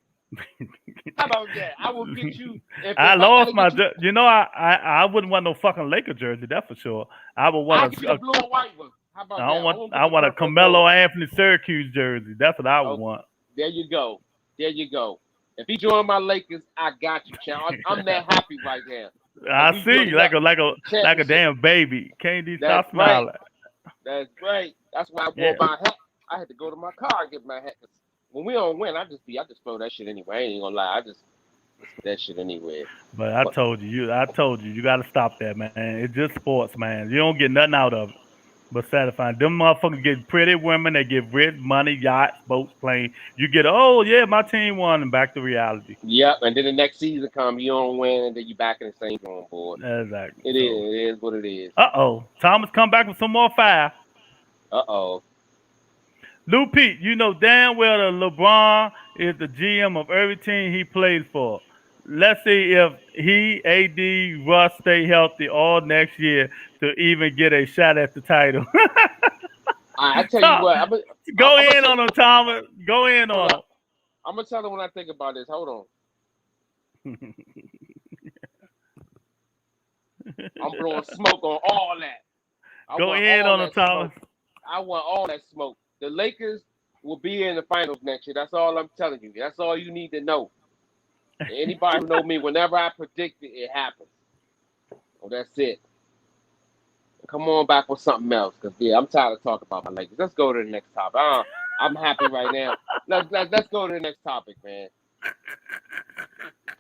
How about that? I will get you I if I lost gotta my, get you. you know, I wouldn't want no fucking Laker jersey. That's for sure. I would I'll want get you the blue and white one. How about that? I won't I get the want a purple and gold. Carmelo Anthony Syracuse jersey. That's what I would Oh, want. there you go. There you go. If he join my Lakers, I got you, child. I'm that happy right now. And I we see, building up like a championship. damn baby. Can't you That's stop right. smiling? That's right. That's why I wore Yeah. my hat. I had to go to my car and get my hat. 'Cause when we don't win, I just throw that shit anyway. I ain't gonna lie. I just that shit anyway. But But I told you got to stop that, man. It's just sports, man. You don't get nothing out of it but satisfying. Them motherfuckers get pretty women. They get rich, money, yachts, boats, planes. You get, oh yeah, my team won, and back to reality. yep. And then the next season come, you don't win, and then you back in the same drawing board. Exactly. It is. So, It is what it is. Thomas come back with some more fire. Uh-oh. Lou Pete, you know damn well that LeBron is the GM of every team he plays for. Let's see if he, AD, Russ stay healthy all next year to even get a shot at the title. I tell you Tom, what. go I'm gonna in tell on you. him, Thomas. Go in Hold on up. I'm gonna tell him when I think about this. Hold him. on. I'm blowing smoke on all that. I Go want in all on him, that Thomas. smoke. I want all that smoke. The Lakers will be in the finals next year. That's all I'm telling you. That's all you need to know. Anybody who know me, whenever I predict it, it happens. Oh, that's it. come on back with something else, because yeah, I'm tired of talking about my Lakers. Let's go to the next topic. I'm happy right now. Let's go to the next topic, man.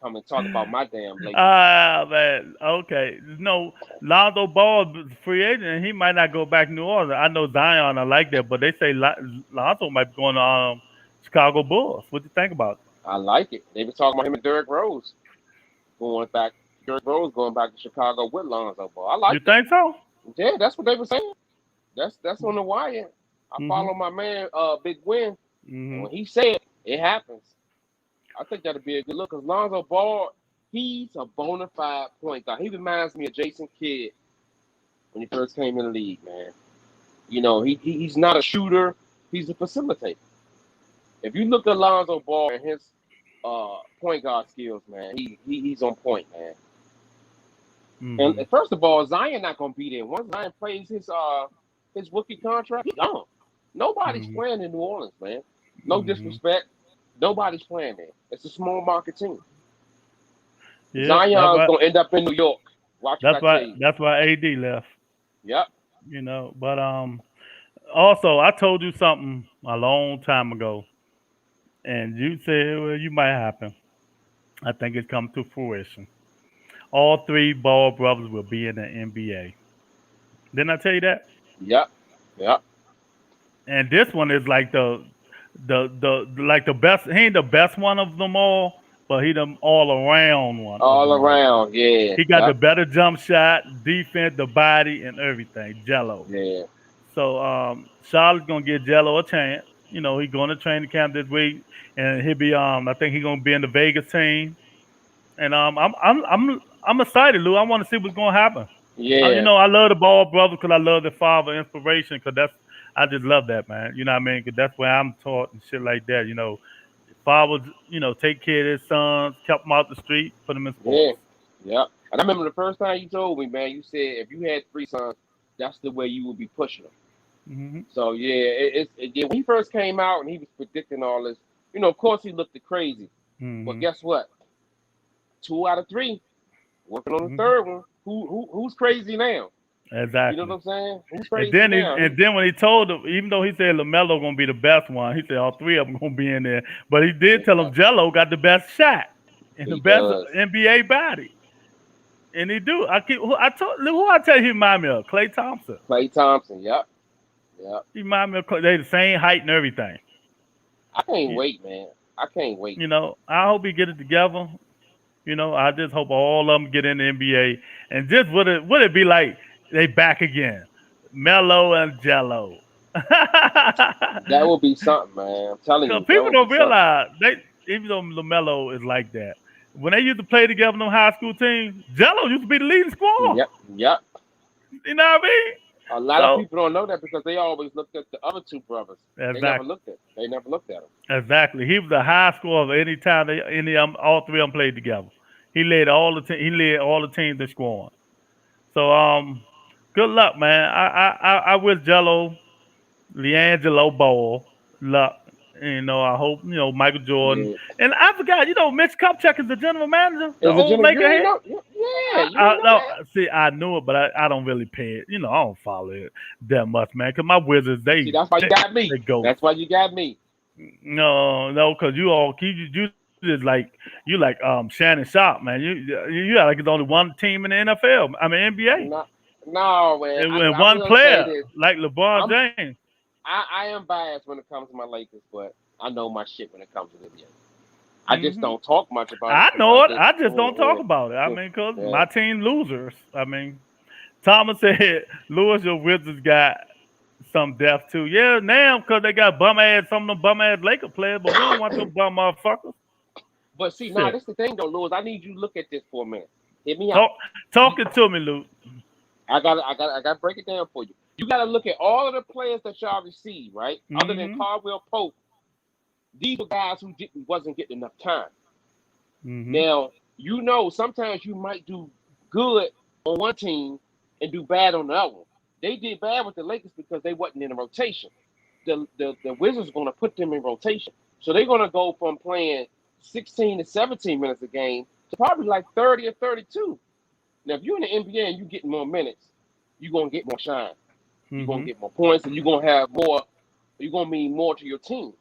Come and talk about my damn Lakers. Ah, man. Okay. No, Lonzo Ball is free agent, and he might not go back to New Orleans. I know Zion, I like that, but they say Lonzo might be going to Chicago Bulls. What do you think about I like it. They been talking about him and Derrick Rose going back. Derrick Rose going back to Chicago with Lonzo Ball. I it? You like that. think so? Yeah, that's what they were saying. That's on the wire. I Mm-hmm. follow my man, Big Win, and Mm-hmm. when he said it happens, I think that'll be a good look. Because Lonzo Ball, he's a bona fide point guard. He reminds me of Jason Kidd when he first came in the league, man. You know, he's not a shooter. He's a facilitator. If you look at Lonzo Ball and his point guard skills, man, he's on point, man. And Mm-hmm. first of all, Zion not gonna be there. Once Zion plays his rookie contract, he's gone. Nobody's Mm-hmm. playing in New Orleans, man. No Mm-hmm. disrespect. Nobody's playing there. It's a small market team. Yeah, Zion's gonna end up in New York. Watch what I tell you. that's why AD left. Yep. But also I told you something a long time ago, and you said, well, you might happen. I think it's come to fruition. All three Ball brothers will be in the NBA. Didn't I tell you that? Yep. Yep. And this one is like the like the best. He ain't the best one of them all, but he the all around one of All them all. around. Yeah. He got the Yep. better jump shot, defense, the body, and everything. Jello. Yeah. So Charlotte's gonna give Jello a chance. He's going to training camp this week, and he'll be I think he's gonna be in the Vegas team. And I'm excited, Lou. I want to see what's gonna happen. Yeah. I love the Ball brothers because I love the father inspiration. Because I just love that, man. You know what I mean? Because that's where I'm taught and shit like that. Fathers, take care of his sons, kept them out the street, put them in Yeah. sports. Yep. And I remember the first time you told me, man, you said if you had three sons, that's the way you would be pushing them. Hmm. So yeah, yeah, when he first came out and he was predicting all this, of course he looked crazy. But Hmm. guess what? 2 out of 3 working on the Hmm. third one. Who's crazy now? You know what Exactly. I'm saying? Who's And crazy then now? when he told him, even though he said Lamelo gonna be the best one, he said all three of them gonna be in there. But he did tell him Yeah, Jello got the best shot and the he best does. NBA body, and he do. I told who I tell you he remind me of Clay Thompson. Clay Thompson. Yep. Yep. He remind me of Clay. They the same height and everything. I can't You, wait, man. I can't wait. I hope he get it together. I just hope all of them get in the NBA. And just would it be like they back again, Mello and Jello? That will be something, man. I'm telling Because you, that people will be don't something. realize even though Lamelo is like that, when they used to play together in them high school teams, Jello used to be the leading scorer. Yep. Yep. You know what I mean? A lot of So people don't know that because they always looked at the other two brothers. They never exactly, looked at. They never looked at them. exactly. He was the high scorer of any time all three of them played together. He led all the teams in scoring. So good luck, man. I wish Jello, Leangelo Ball luck. I hope Michael Jordan. Yeah. And I forgot, Mitch Kupchak is the general manager, the Is it old Jimmy? You Laker ain't head. know? Yeah. You ain't know No, that? see, I knew it, but I don't really pay it. I don't follow it that much, man. Cause my Wizards, See, that's why you got me. they go. That's why you got me. No, no, cause you just like Shannon Sharp, man. You got like it's only one team in the NFL. I mean NBA, No, no, man. and I one will say player this. like LeBron I'm James. I am biased when it comes to my Lakers, but I know my shit when it comes to the NBA. I just Hmm. don't talk much about it I because know it. I just I just don't talk about it. I mean, cause yeah. my team losers. I mean, Thomas said, Lewis, your Wizards got some depth too. Yeah, now because they got some of them bum ass Laker players, but we don't want them bum motherfuckers. But see, now Shit. this the thing though, Lewis. I need you to look at this for a minute. Hear me out. Talk talking to me, Luke. I got to break it down for you. You got to look at all of the players that y'all received, right? Other than Mm-hmm. Caldwell Pope, these were guys who wasn't getting enough time. Mm-hmm. Now, sometimes you might do good on one team and do bad on the other one. They did bad with the Lakers because they wasn't in the rotation. The Wizards are going to put them in rotation. So they're going to go from playing 16 to 17 minutes a game to probably like 30 or 32. Now, if you're in the NBA and you're getting more minutes, you're gonna get more shine. You're gonna Mm-hmm. get more points, and you're gonna have more. You're gonna mean more to your team.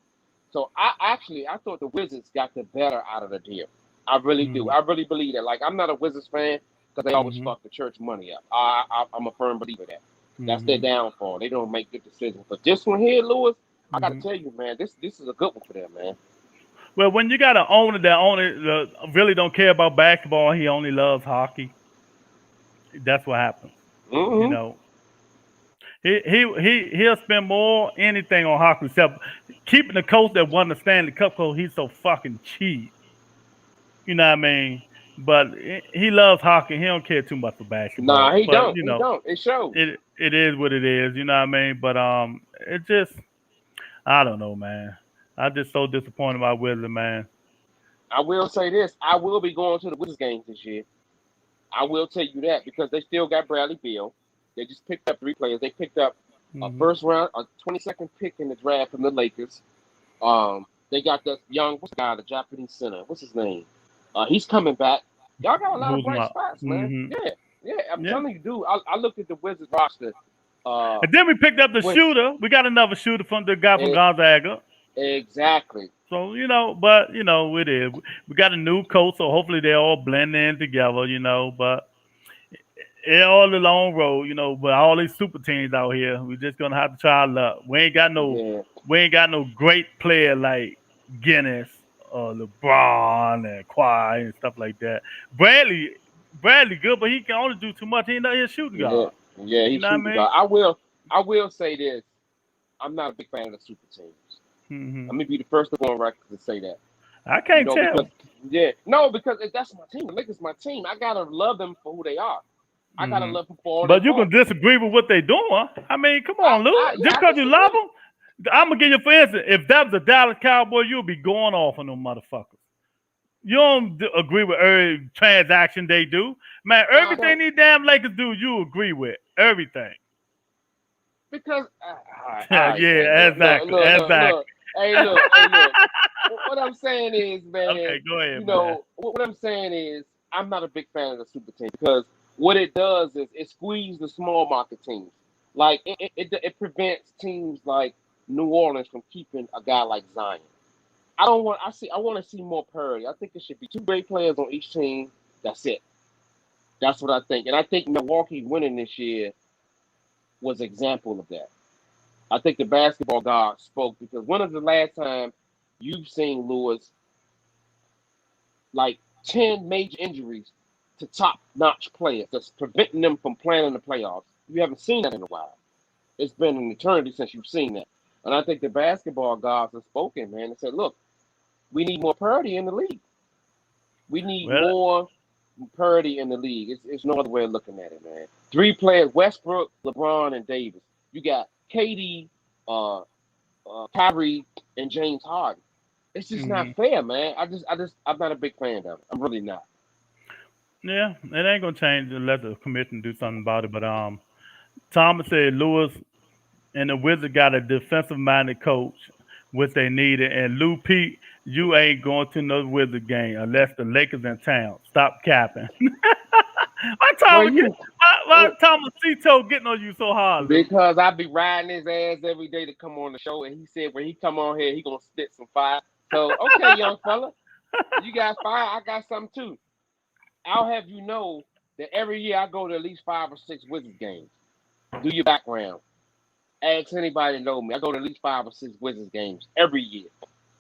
So I thought the Wizards got the better out of the deal. I really do. Mm-hmm. I really believe that. Like I'm not a Wizards fan because they always Mm-hmm. fuck the church money up. I'm a firm believer of that. That's their Mm-hmm. downfall. They don't make good decisions. But this one here, Lewis, I got to Mm-hmm. tell you, man, this is a good one for them, man. Well, when you got an owner that really don't care about basketball, he only loves hockey. That's what happens. You Hmm. know, he'll spend more anything on hockey except keeping the coach that won the Stanley Cup because he's so fucking cheap. You know what I mean? But he loves hockey. He don't care too much for Nah, basketball. he But don't. He don't. It shows. it is what it is. You know what I mean? But it just I don't know, man. I'm just so disappointed by Wizard, man. I will say this. I will be going to the Wizards games this year. I will tell you that because they still got Bradley Beal. They just picked up 3 players. They picked up a Hmm. first round, a 22nd pick in the draft from the Lakers. They got that young what's the guy, the Japanese center. What's his name? He's coming back. Y'all got a lot of Who's bright my? spots, man. Hmm. Yeah, yeah. I'm Yeah. telling you, dude. I looked at the Wizards roster. Uh, And then we picked up the with shooter. We got another shooter from the guy from eh, Gonzaga. exactly. So but it is. We got a new coach, so hopefully they all blend in together. But it's all the long road. But all these super teams out here, we just gonna have to try our luck. Yeah, We ain't got no great player like Guinness or LeBron and Kawhi and stuff like that. Bradley, Bradley good, but he can only do too much. He not a shooting yeah, guard. yeah. You He's know what I shooting mean? guard. I will say this. I'm not a big fan of the super teams. Hmm. Let me be the first to go on record to say that. I can't Because tell. no, because that's my team. The Lakers my team. I gotta love them for who they are. I gotta Hmm. love them for all their But you can faults. disagree with what they doing. I mean, come on, Lou. Yeah, Just I because you love disagree. them, I'm gonna give you for instance. If that was a Dallas Cowboy, you'll be going off on them motherfuckers. You don't agree with every transaction they do, man. No, I Everything don't. these damn Lakers do, you agree with everything. Because all right, man. Yeah, exactly, exactly. Hey, look. What I'm saying is, man. Okay, go ahead, man. What I'm saying is, I'm not a big fan of the super team because what it does is it squeezes the small market teams. Like it prevents teams like New Orleans from keeping a guy like Zion. I don't want. I want to see more parity. I think it should be two great players on each team. That's it. That's what I think. And I think Milwaukee winning this year was an example of that. I think the basketball god spoke because when was the last time you've seen Lewis like 10 major injuries to top notch players that's preventing them from playing in the playoffs? You haven't seen that in a while. It's been an eternity since you've seen that. And I think the basketball gods have spoken, man, and said, look, we need more parity in the league. We need Well, more parity in the league. It's no other way of looking at it, man. 3 players: Westbrook, LeBron, and Davis. You got KD, uh, Kyrie, and James Harden. It's just not mhm. fair, man. I'm not a big fan of it. I'm really not. Yeah, it ain't gonna change unless the commission do something about it. But Thomas said Lewis and the Wizards got a defensive minded coach, which they needed. And Lou Pete, you ain't going to no Wizard game unless the Lakers in town. Stop capping. Why Well, Thomas get you why Thomas Tito getting on you so hard, Lou? because I be riding his ass every day to come on the show, and he said when he come on here, he gonna spit some fire. So okay, young fella, you got fire. I got something too. I'll have you know that every year I go to at least 5 or 6 Wizards games. Do your background. Ask anybody to know me. I go to at least 5 or 6 Wizards games every year.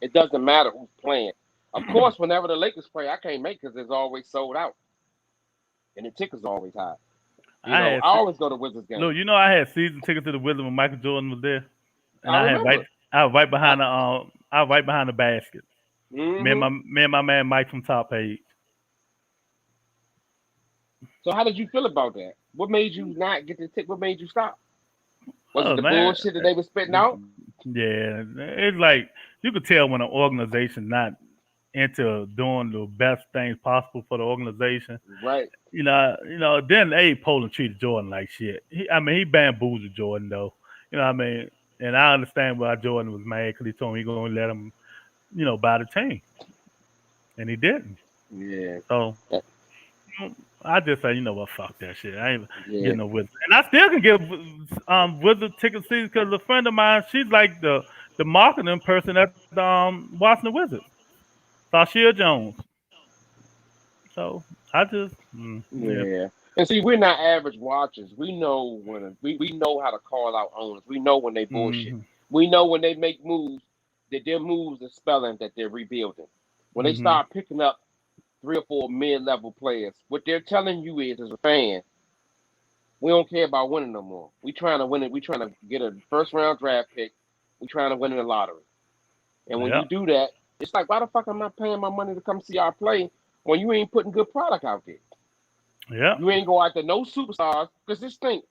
It doesn't matter who's playing. Of course, whenever the Lakers play, I can't make because it's always sold out and the tickets are always high. I I had always go to Wizards Lou, games. I had season tickets to the Wizard when Michael Jordan was there, and I remember. I was right I, behind I was right behind the basket. hmm Me and my man Mike from Top Page. So how did you feel about that? What made you not get the ticket? What made you stop? Was it Oh the man, bullshit that they were spitting out? yeah, it's like you could tell when an organization not into doing the best things possible for the organization. Right. Then Poland treated Jordan like shit. He bamboozled Jordan though. I mean, and I understand why Jordan was mad because he told him he gonna let him, buy the team, and he didn't. Yeah. So I just say, you know what, fuck that shit. I ain't Yeah, getting no Wizards, and I still can get Wizard ticket seats because a friend of mine, she's like the marketing person at the Washington Wizards, Sashia Jones. So I just, yeah. yeah. And see, we're not average watchers. We know we know how to call out owners. We know when they bullshit. Mm-hmm. We know when they make moves that their moves are spelling that they're rebuilding. When they Mm-hmm. start picking up 3 or 4 mid-level players, what they're telling you is, as a fan, we don't care about winning no more. We trying to win it. We trying to get a first round draft pick. We trying to win in the lottery. And when Yeah. you do that, it's like, why the fuck am I paying my money to come see our play when you ain't putting good product out there? Yeah. You ain't go out there no superstars. Because this thing,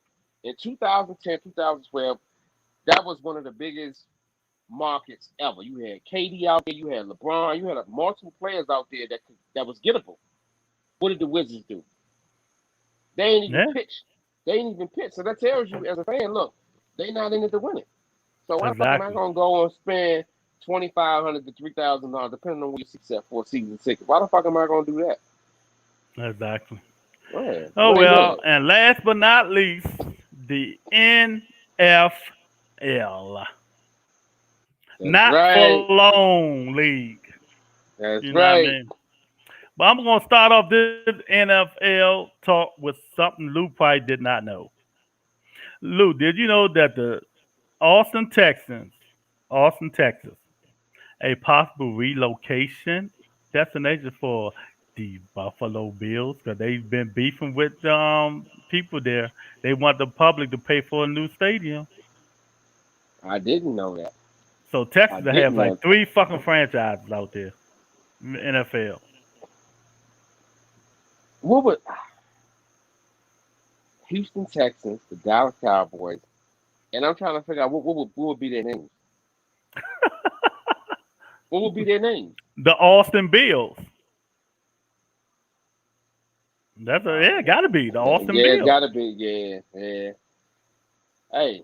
in 2010, 2012, that was one of the biggest markets ever. You had KD out there, you had LeBron, you had multiple players out there that was gettable. What did the Wizards do? They ain't even Yeah. pitch. They ain't even pitch. So that tells you as a fan, look, they not in it to win it. So why the fuck am I Exactly. gonna go and spend $2,500 to $3,000 depending on where your seat set for a season ticket? Why the fuck am I gonna do that? Exactly. Go ahead. Oh Go well, ahead. and last but not least, the NFL, That's not for right. long league. You That's know what I right. mean? But I'm gonna start off this NFL talk with something Lou probably did not know. Lou, did you know that the Austin Texans, Austin, Texas, a possible relocation destination for the Buffalo Bills because they've been beefing with people there. They want the public to pay for a new stadium. I didn't know that. So I Texas will have didn't like know. three fucking franchises out there in the NFL. What would Houston Texans, the Dallas Cowboys, and I'm trying to figure out what would be their names. What would be their names? The Austin Bills. That's a, yeah, Oh, gotta be the Austin yeah, it's Bills. gotta be. Yeah, yeah. Hey,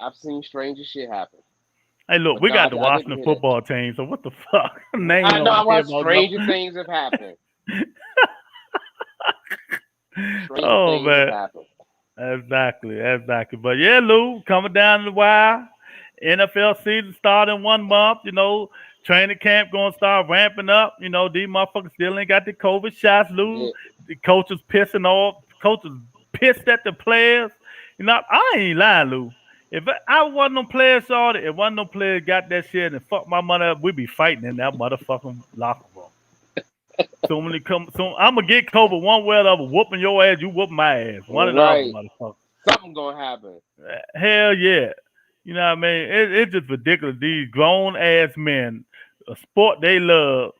I've seen stranger shit happen, Hey, look, but we no, got the I didn't Washington hear that. football team, so what the fuck? Name I don't know care what about no. stranger things have happened. Stranger Oh things have man, happened. exactly, exactly. But yeah, Lou, coming down the wire. NFL season start in 1 month. Training camp gonna start ramping up. These motherfuckers still ain't got the COVID shots. Lou, Yeah, the coaches pissing off. Coaches pissed at the players. I ain't lying, Lou. If I wasn't no players saw it, if one no players got that shit and fuck my money up, we'd be fighting in that motherfucking locker room. So when it come, so I'm gonna get COVID one way or the other, whooping your ass, you whooping my ass, one or the other, right. motherfucker. Something gonna happen. Hell yeah. You know what I mean? It's just ridiculous. These grown ass men, a sport they love,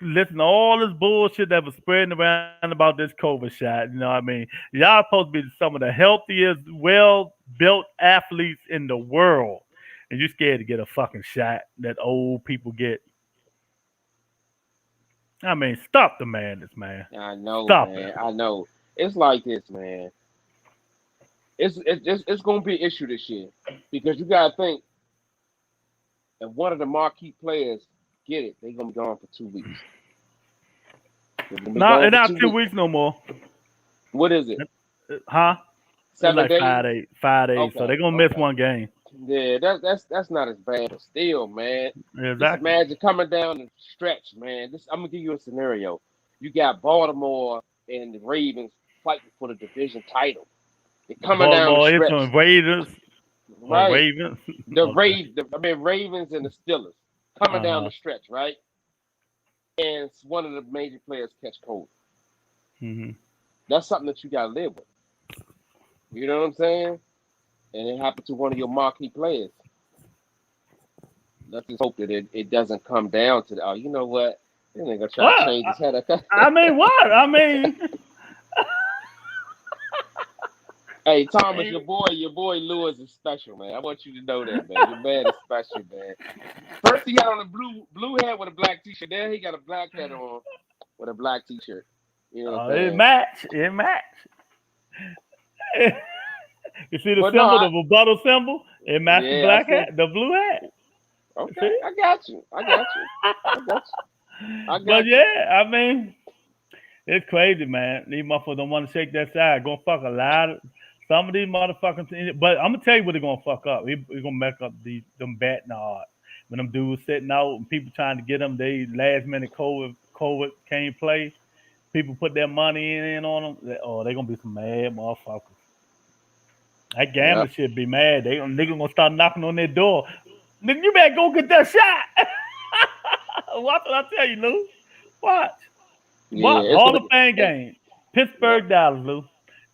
listen to all this bullshit that was spreading around about this COVID shot. You know what I mean? Y'all supposed to be some of the healthiest, well built athletes in the world. And you scared to get a fucking shot that old people get. I mean, stop the madness, man. I know, Stop it. man. I know. It's like this, man. It's gonna be an issue this year because you gotta think if one of the marquee players get it, they're gonna be gone for 2 weeks. They're gonna be Not gone in for not two two weeks. weeks no more. What is it? Huh? It's Seven like days? 5 days. 5 days. So Okay, they're gonna miss okay. one game. Yeah, that's not as bad, but still, man. Just Exactly. imagine coming down the stretch, man. I'm gonna give you a scenario. You got Baltimore and the Ravens fighting for the division title. They're coming down the Baltimore is stretch, on Raiders or right? Ravens. The Okay. Rave, the, I mean Ravens and the Steelers coming Uh down huh. the stretch, right? And one of the major players catch cold. Hmm. That's something that you gotta live with. You know what I'm saying? And it happened to one of your marquee players. Let's just hope that it doesn't come down to the, oh, you know what? This nigga try to What? change his head. I mean, what? I mean, Hey, Thomas, your boy Lewis is special, man. I want you to know that, man. Your man is special, man. First he had on a blue hat with a black t-shirt. Then he got a black hat on with a black t-shirt. You know what I'm it saying? match. It match. You see the But no, symbol, the rebuttal symbol? It matched the yeah, I black see. hat, the blue hat. Okay, See? I got you. I got you. I got you. I But got you. yeah, I mean, It's crazy, man. These motherfuckers don't want to shake that side. Gonna fuck a lot of some of these motherfuckers. But I'm gonna tell you what they're gonna fuck up. He gonna mess up them batting odds. When them dudes sitting out and people trying to get them, they last minute COVID can't play. People put their money in on them. Oh, they gonna be some mad motherfuckers. That Yep. gambler shit be mad. They nigga gonna start knocking on their door. Nigga, you better go get that shot. Watch what I tell you, Lou. Watch. What Yeah, it's Hall of gonna. Fame Hey, game? yep. Pittsburgh, Dallas, Lou.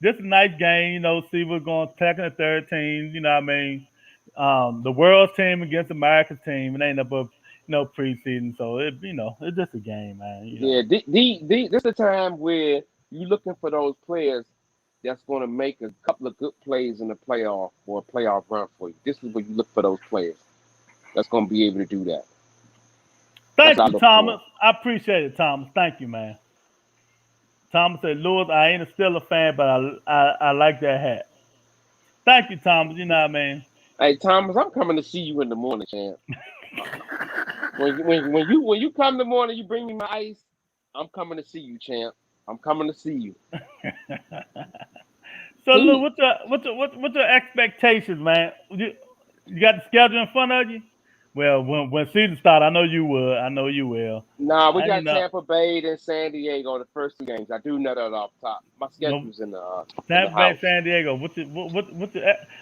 This is a nice game. See, we're going second and third teams. You know what I mean? The world's team against America's team. It ain't up preseason, so it's just a game, man. Yeah, this is the time where you're looking for those players that's going to make a couple of good plays in the playoff or a playoff run for you. This is where you look for those players that's going to be able to do that. That's Thank what I you, look for. Thomas. I appreciate it, Thomas. Thank you, man. Thomas said, Lewis, I ain't still a fan, but I like that hat. Thank you, Thomas. You know what I mean? Hey, Thomas, I'm coming to see you in the morning, champ. When you come in the morning, you bring me my ice. I'm coming to see you, champ. I'm coming to see you. So, Lou, He, what's your expectations, man? You got the schedule in front of you? Well, when season start, I know you will. I know you will. nah, we You got know, Tampa Bay and San Diego the first two games. I do know that off top. My no, schedule's in the Tampa Bay, house. San Diego.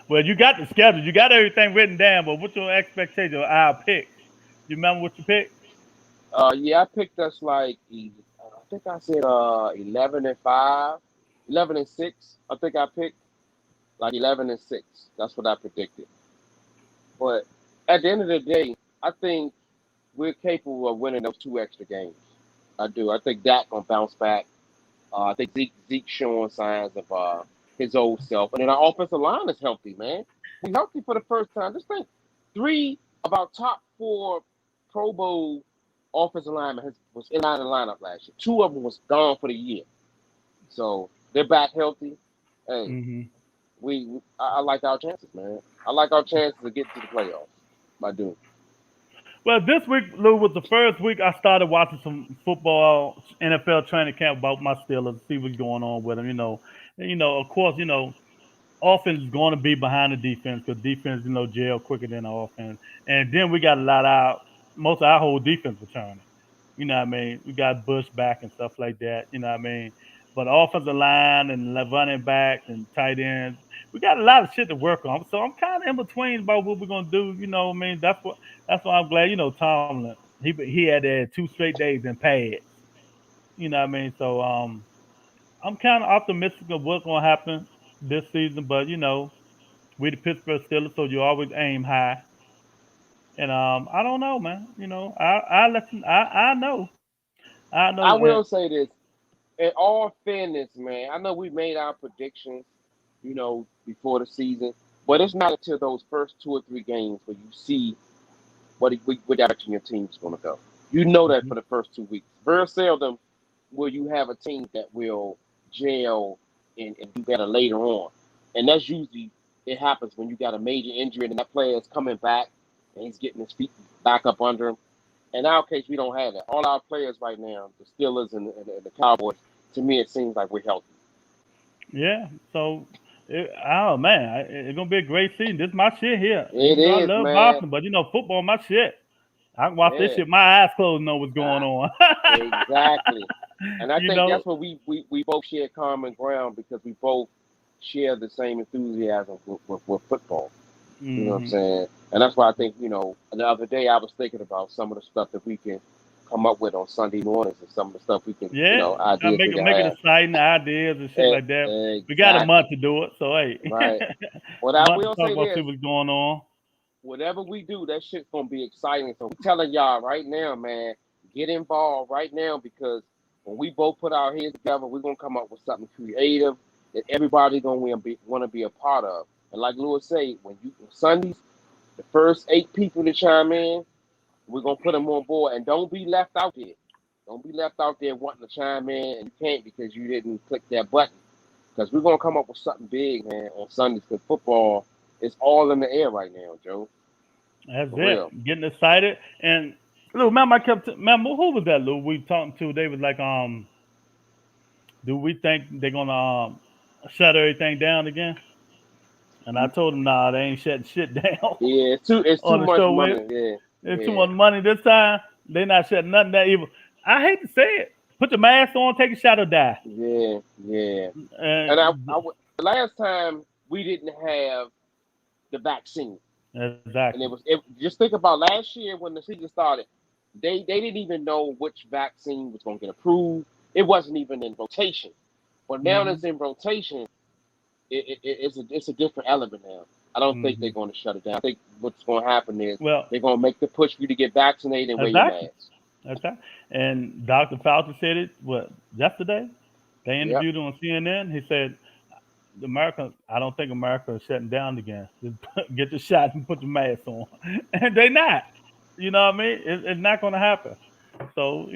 Well, you got the schedule. You got everything written down. But what's your expectation of our picks? You remember what you picked? Yeah, I picked us like I think I said 11-5, 11-6. I think I picked like 11-6. That's what I predicted. But at the end of the day, I think we're capable of winning those two extra games. I do. I think Dak gonna bounce back. I think Zeke showing signs of his old self, and then our offensive line is healthy, man. We healthy for the first time. Just think, three of our top four Pro Bowl offensive linemen was in the lineup last year. Two of them was gone for the year, so they're back healthy. Hey, Hmm. I like our chances, man. I like our chances of getting to the playoffs by doing. Well, this week, Lou, was the first week I started watching some football, NFL training camp about my Steelers, see what's going on with them. Of course, offense is going to be behind the defense because defense, jail quicker than the offense. And then we got a lot of most of our whole defense returning. You know what I mean? We got Bush back and stuff like that. You know what I mean? But offensive line and running backs and tight ends, we got a lot of shit to work on. So I'm kind of in between about what we're gonna do. You know what I mean? That's why I'm glad. Tomlin, he had 2 straight days in pads. You know what I mean? So I'm kind of optimistic of what's gonna happen this season. But we the Pittsburgh Steelers, so you always aim high. And I don't know, man. I let you. I know. I I know. will say this. In all fairness, man, I know we made our predictions, before the season, but it's not until those first two or three games where you see what direction your team's going to go. You know that for the first 2 weeks. Very seldom will you have a team that will gel and do better later on, and that's usually it happens when you got a major injury and that player is coming back and he's getting his feet back up under him. In our case, we don't have that. All our players right now, the Steelers and the Cowboys, to me, it seems like we're healthy. Yeah. So, oh man, it's gonna be a great season. This is my shit here. It Even though I is, love man. boxing, but football, my shit. I can watch this Yeah, shit. My eyes closed, and know what's going ah, on. exactly. And I you think know. that's what we both share common ground because we both share the same enthusiasm with football. You know what I'm Hmm. saying? And that's why I think, the other day I was thinking about some of the stuff that we can come up with on Sunday mornings and some of the stuff we can, Yeah. Try to ideas make we it can make it have. exciting, ideas and shit like that. We got a month Exactly. to do it, so hey, Right. What I month to will talk say about see this, what's going on. whatever we do, that shit's gonna be exciting. So we telling y'all right now, man, get involved right now because when we both put our heads together, we're gonna come up with something creative that everybody gonna want to be a part of. And like Lewis say, when you Sundays, the first 8 people to chime in, we're gonna put them on board, and don't be left out there. Don't be left out there wanting to chime in and you can't because you didn't click that button. Because we're gonna come up with something big, man, on Sundays. Because football is all in the air right now, Joe. That's For real. it. Getting excited and Lou, remember I kept remember who was that Lou we talking to? They was like do we think they're gonna shut everything down again? And I told him, nah, they ain't shutting shit down Yeah, it's too on the much show with. money. Yeah, It's too yeah, much money this time. They not shutting nothing that evil. I hate to say it. Put your mask on, take a shot or die. yeah, yeah. And And the last time we didn't have the vaccine, and exactly. it just think about last year when the season started. They didn't even know which vaccine was going to get approved. It wasn't even in rotation. But now that Hmm. it's in rotation, it's a different element now. I don't think they're Hmm. going to shut it down. I think what's going to happen is Well, they're going to make the push for you to get vaccinated and wear your exactly. mask. That's right. And Dr. Fauci said it what yesterday. They Yep. interviewed him on CNN. He said, "America, I don't think America is shutting down again. Just get your shot and put your mask on." And they not. You know what I mean? It's not going to happen. So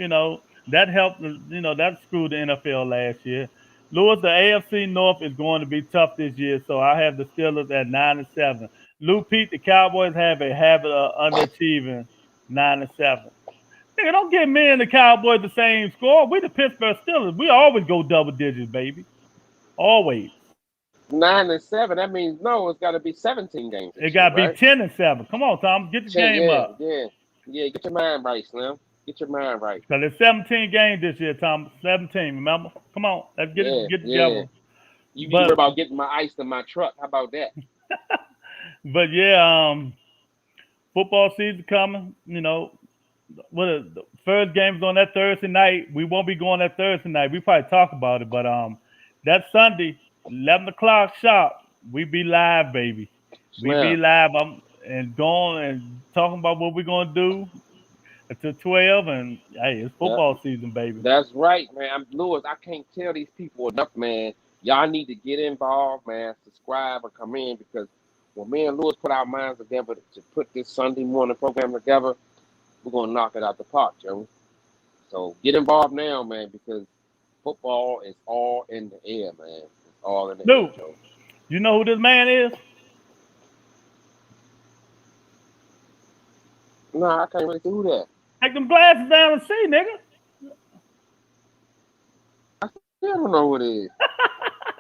that helped. That screwed the NFL last year. Lewis, the AFC North is going to be tough this year. So I have the Steelers at 9-7. Lou Pete, the Cowboys have a habit of underachieving 9-7. Nigga, don't give me and the Cowboys the same score. We the Pittsburgh Steelers. We always go double digits, baby. Always. 9-7. That means no, it's got to be 17 games It this year, gotta be right? 10-7. Come on, Tom. Get the 10. game Yeah, up. yeah, yeah. Get your mind right, Slim. Get your mind right. Cause it's 17 games this year, Tom. 17, remember? Come on, let's get it Yeah, get yeah. together. You worry But about getting my ice in my truck. How about that? but yeah, football season coming. What the first game's on that Thursday night. We won't be going that Thursday night. We probably talk about it, but that Sunday, 11 o'clock sharp, we be live, baby. We be Slim. live. I'm and going and talking about what we're gonna do until 12. And hey, it's Yeah. football season, baby. That's right, man. I'm Lewis. I can't tell these people enough, man. Y'all need to get involved, man. Subscribe and come in because when me and Lewis put our minds together to put this Sunday morning program together, we're gonna knock it out the park, Joe. So get involved now, man, because football is all in the air, man. It's all in the air, Luke, Joe. you know who this man is? No, I can't really do that. Take them glasses down and see, nigga. I don't know who it is.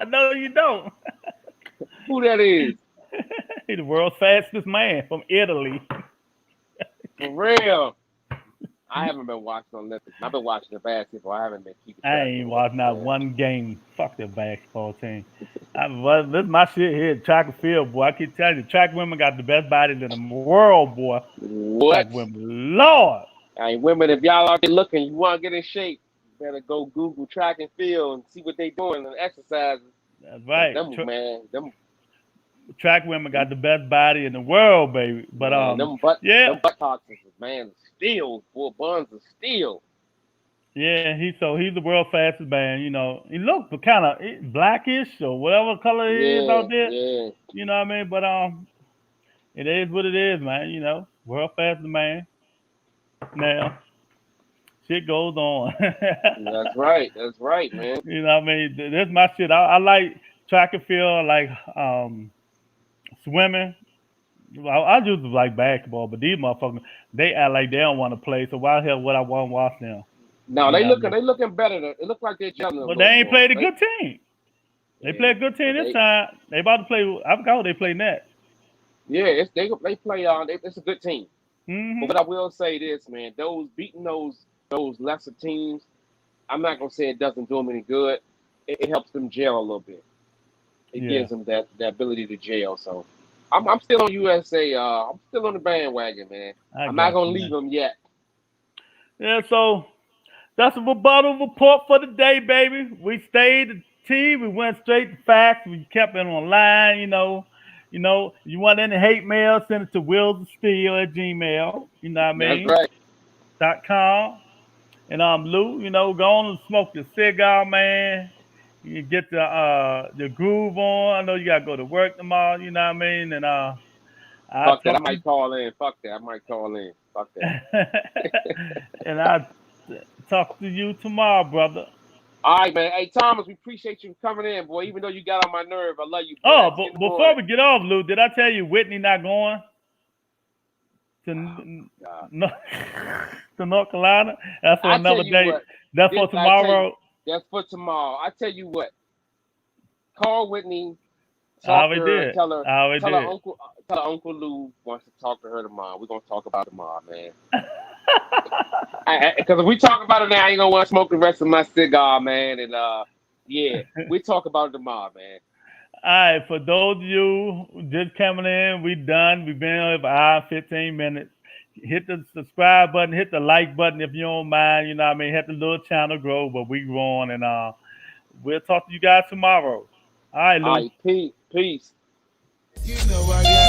No, you don't. Who that is? He's the world's fastest man from Italy. For real. I haven't been watching Olympics. I've been watching the basketball. I haven't been keeping I track of ain't the watched Olympics, not man. one game. Fuck that basketball team. This is my shit here, track and field, boy. I keep telling you, track women got the best bodies in the world, boy. Track What? women, Lord. Hey, women, if y'all out there looking, you want to get in shape, you better go Google track and field and see what they doing and exercises. That's Cause right. them, man, Track women got them, the best body in the world, baby. But man, yeah, them buttocks is, man, steel, boy, buns of steel. yeah. He's the world fastest man. He looks kind of blackish or whatever color he is Yeah, out there. yeah, You know what I mean? But it is what it is, man. World fastest man. Now shit goes on. that's right, man. What I mean? That's my shit. I like track and field. I like swimming. I just like basketball, but these motherfuckers, they act like they don't want to play. So why the hell would I want to watch them? No, You know what I mean? they looking better. It look like they're gelling a But they little ain't more. played a good team. They Yeah, play a good team but this time. They about to play. I forgot who they play next. yeah, they play it's a good team. But Hmm. what I will say this, man, those beating those lesser teams, I'm not gonna say it doesn't do them any good. It helps them gel a little bit. It Yeah, gives them that ability to gel. So I'm still on USA. I'm still on the bandwagon, man. I I'm not got gonna you, leave man. them yet. Yeah, so that's a rebuttal report for the day, baby. We stayed the T. We went straight to facts. We kept it online. You want any hate mail? Send it to Wills of Steel at Gmail. You know what I That's mean? right. .com. And Lou, go on and smoke your cigar, man. You get the groove on. I know you gotta go to work tomorrow. You know what I mean? And I Fuck that. I talk to might call in. Fuck that. I might call in. Fuck that. and I talk to you tomorrow, brother. All right, man. Hey, Thomas, we appreciate you coming in, boy. Even though you got on my nerve, I love you, boy. Oh, At 10 in but the before morning. we get off, Lou, did I tell you Whitney not going to Oh my God. to North Carolina? That's for I tell another you day. what. That's for Didn't I tell you? tomorrow. That's for tomorrow. I tell you what, call Whitney, I talk to already her, did. I already did. tell her Uncle Lou wants to talk to her tomorrow. We're gonna talk about it tomorrow, man. Because if we talk about it now, I ain't gonna want to smoke the rest of my cigar, man. And yeah, we talk about it tomorrow, man. All right, for those of you just coming in, we done. We've been on for an hour, 15 minutes. Hit the subscribe button, hit the like button if you don't mind. You know what I mean? Hit the little channel grow, but we growing and we'll talk to you guys tomorrow. All right, All Lou. right, peace. You know I got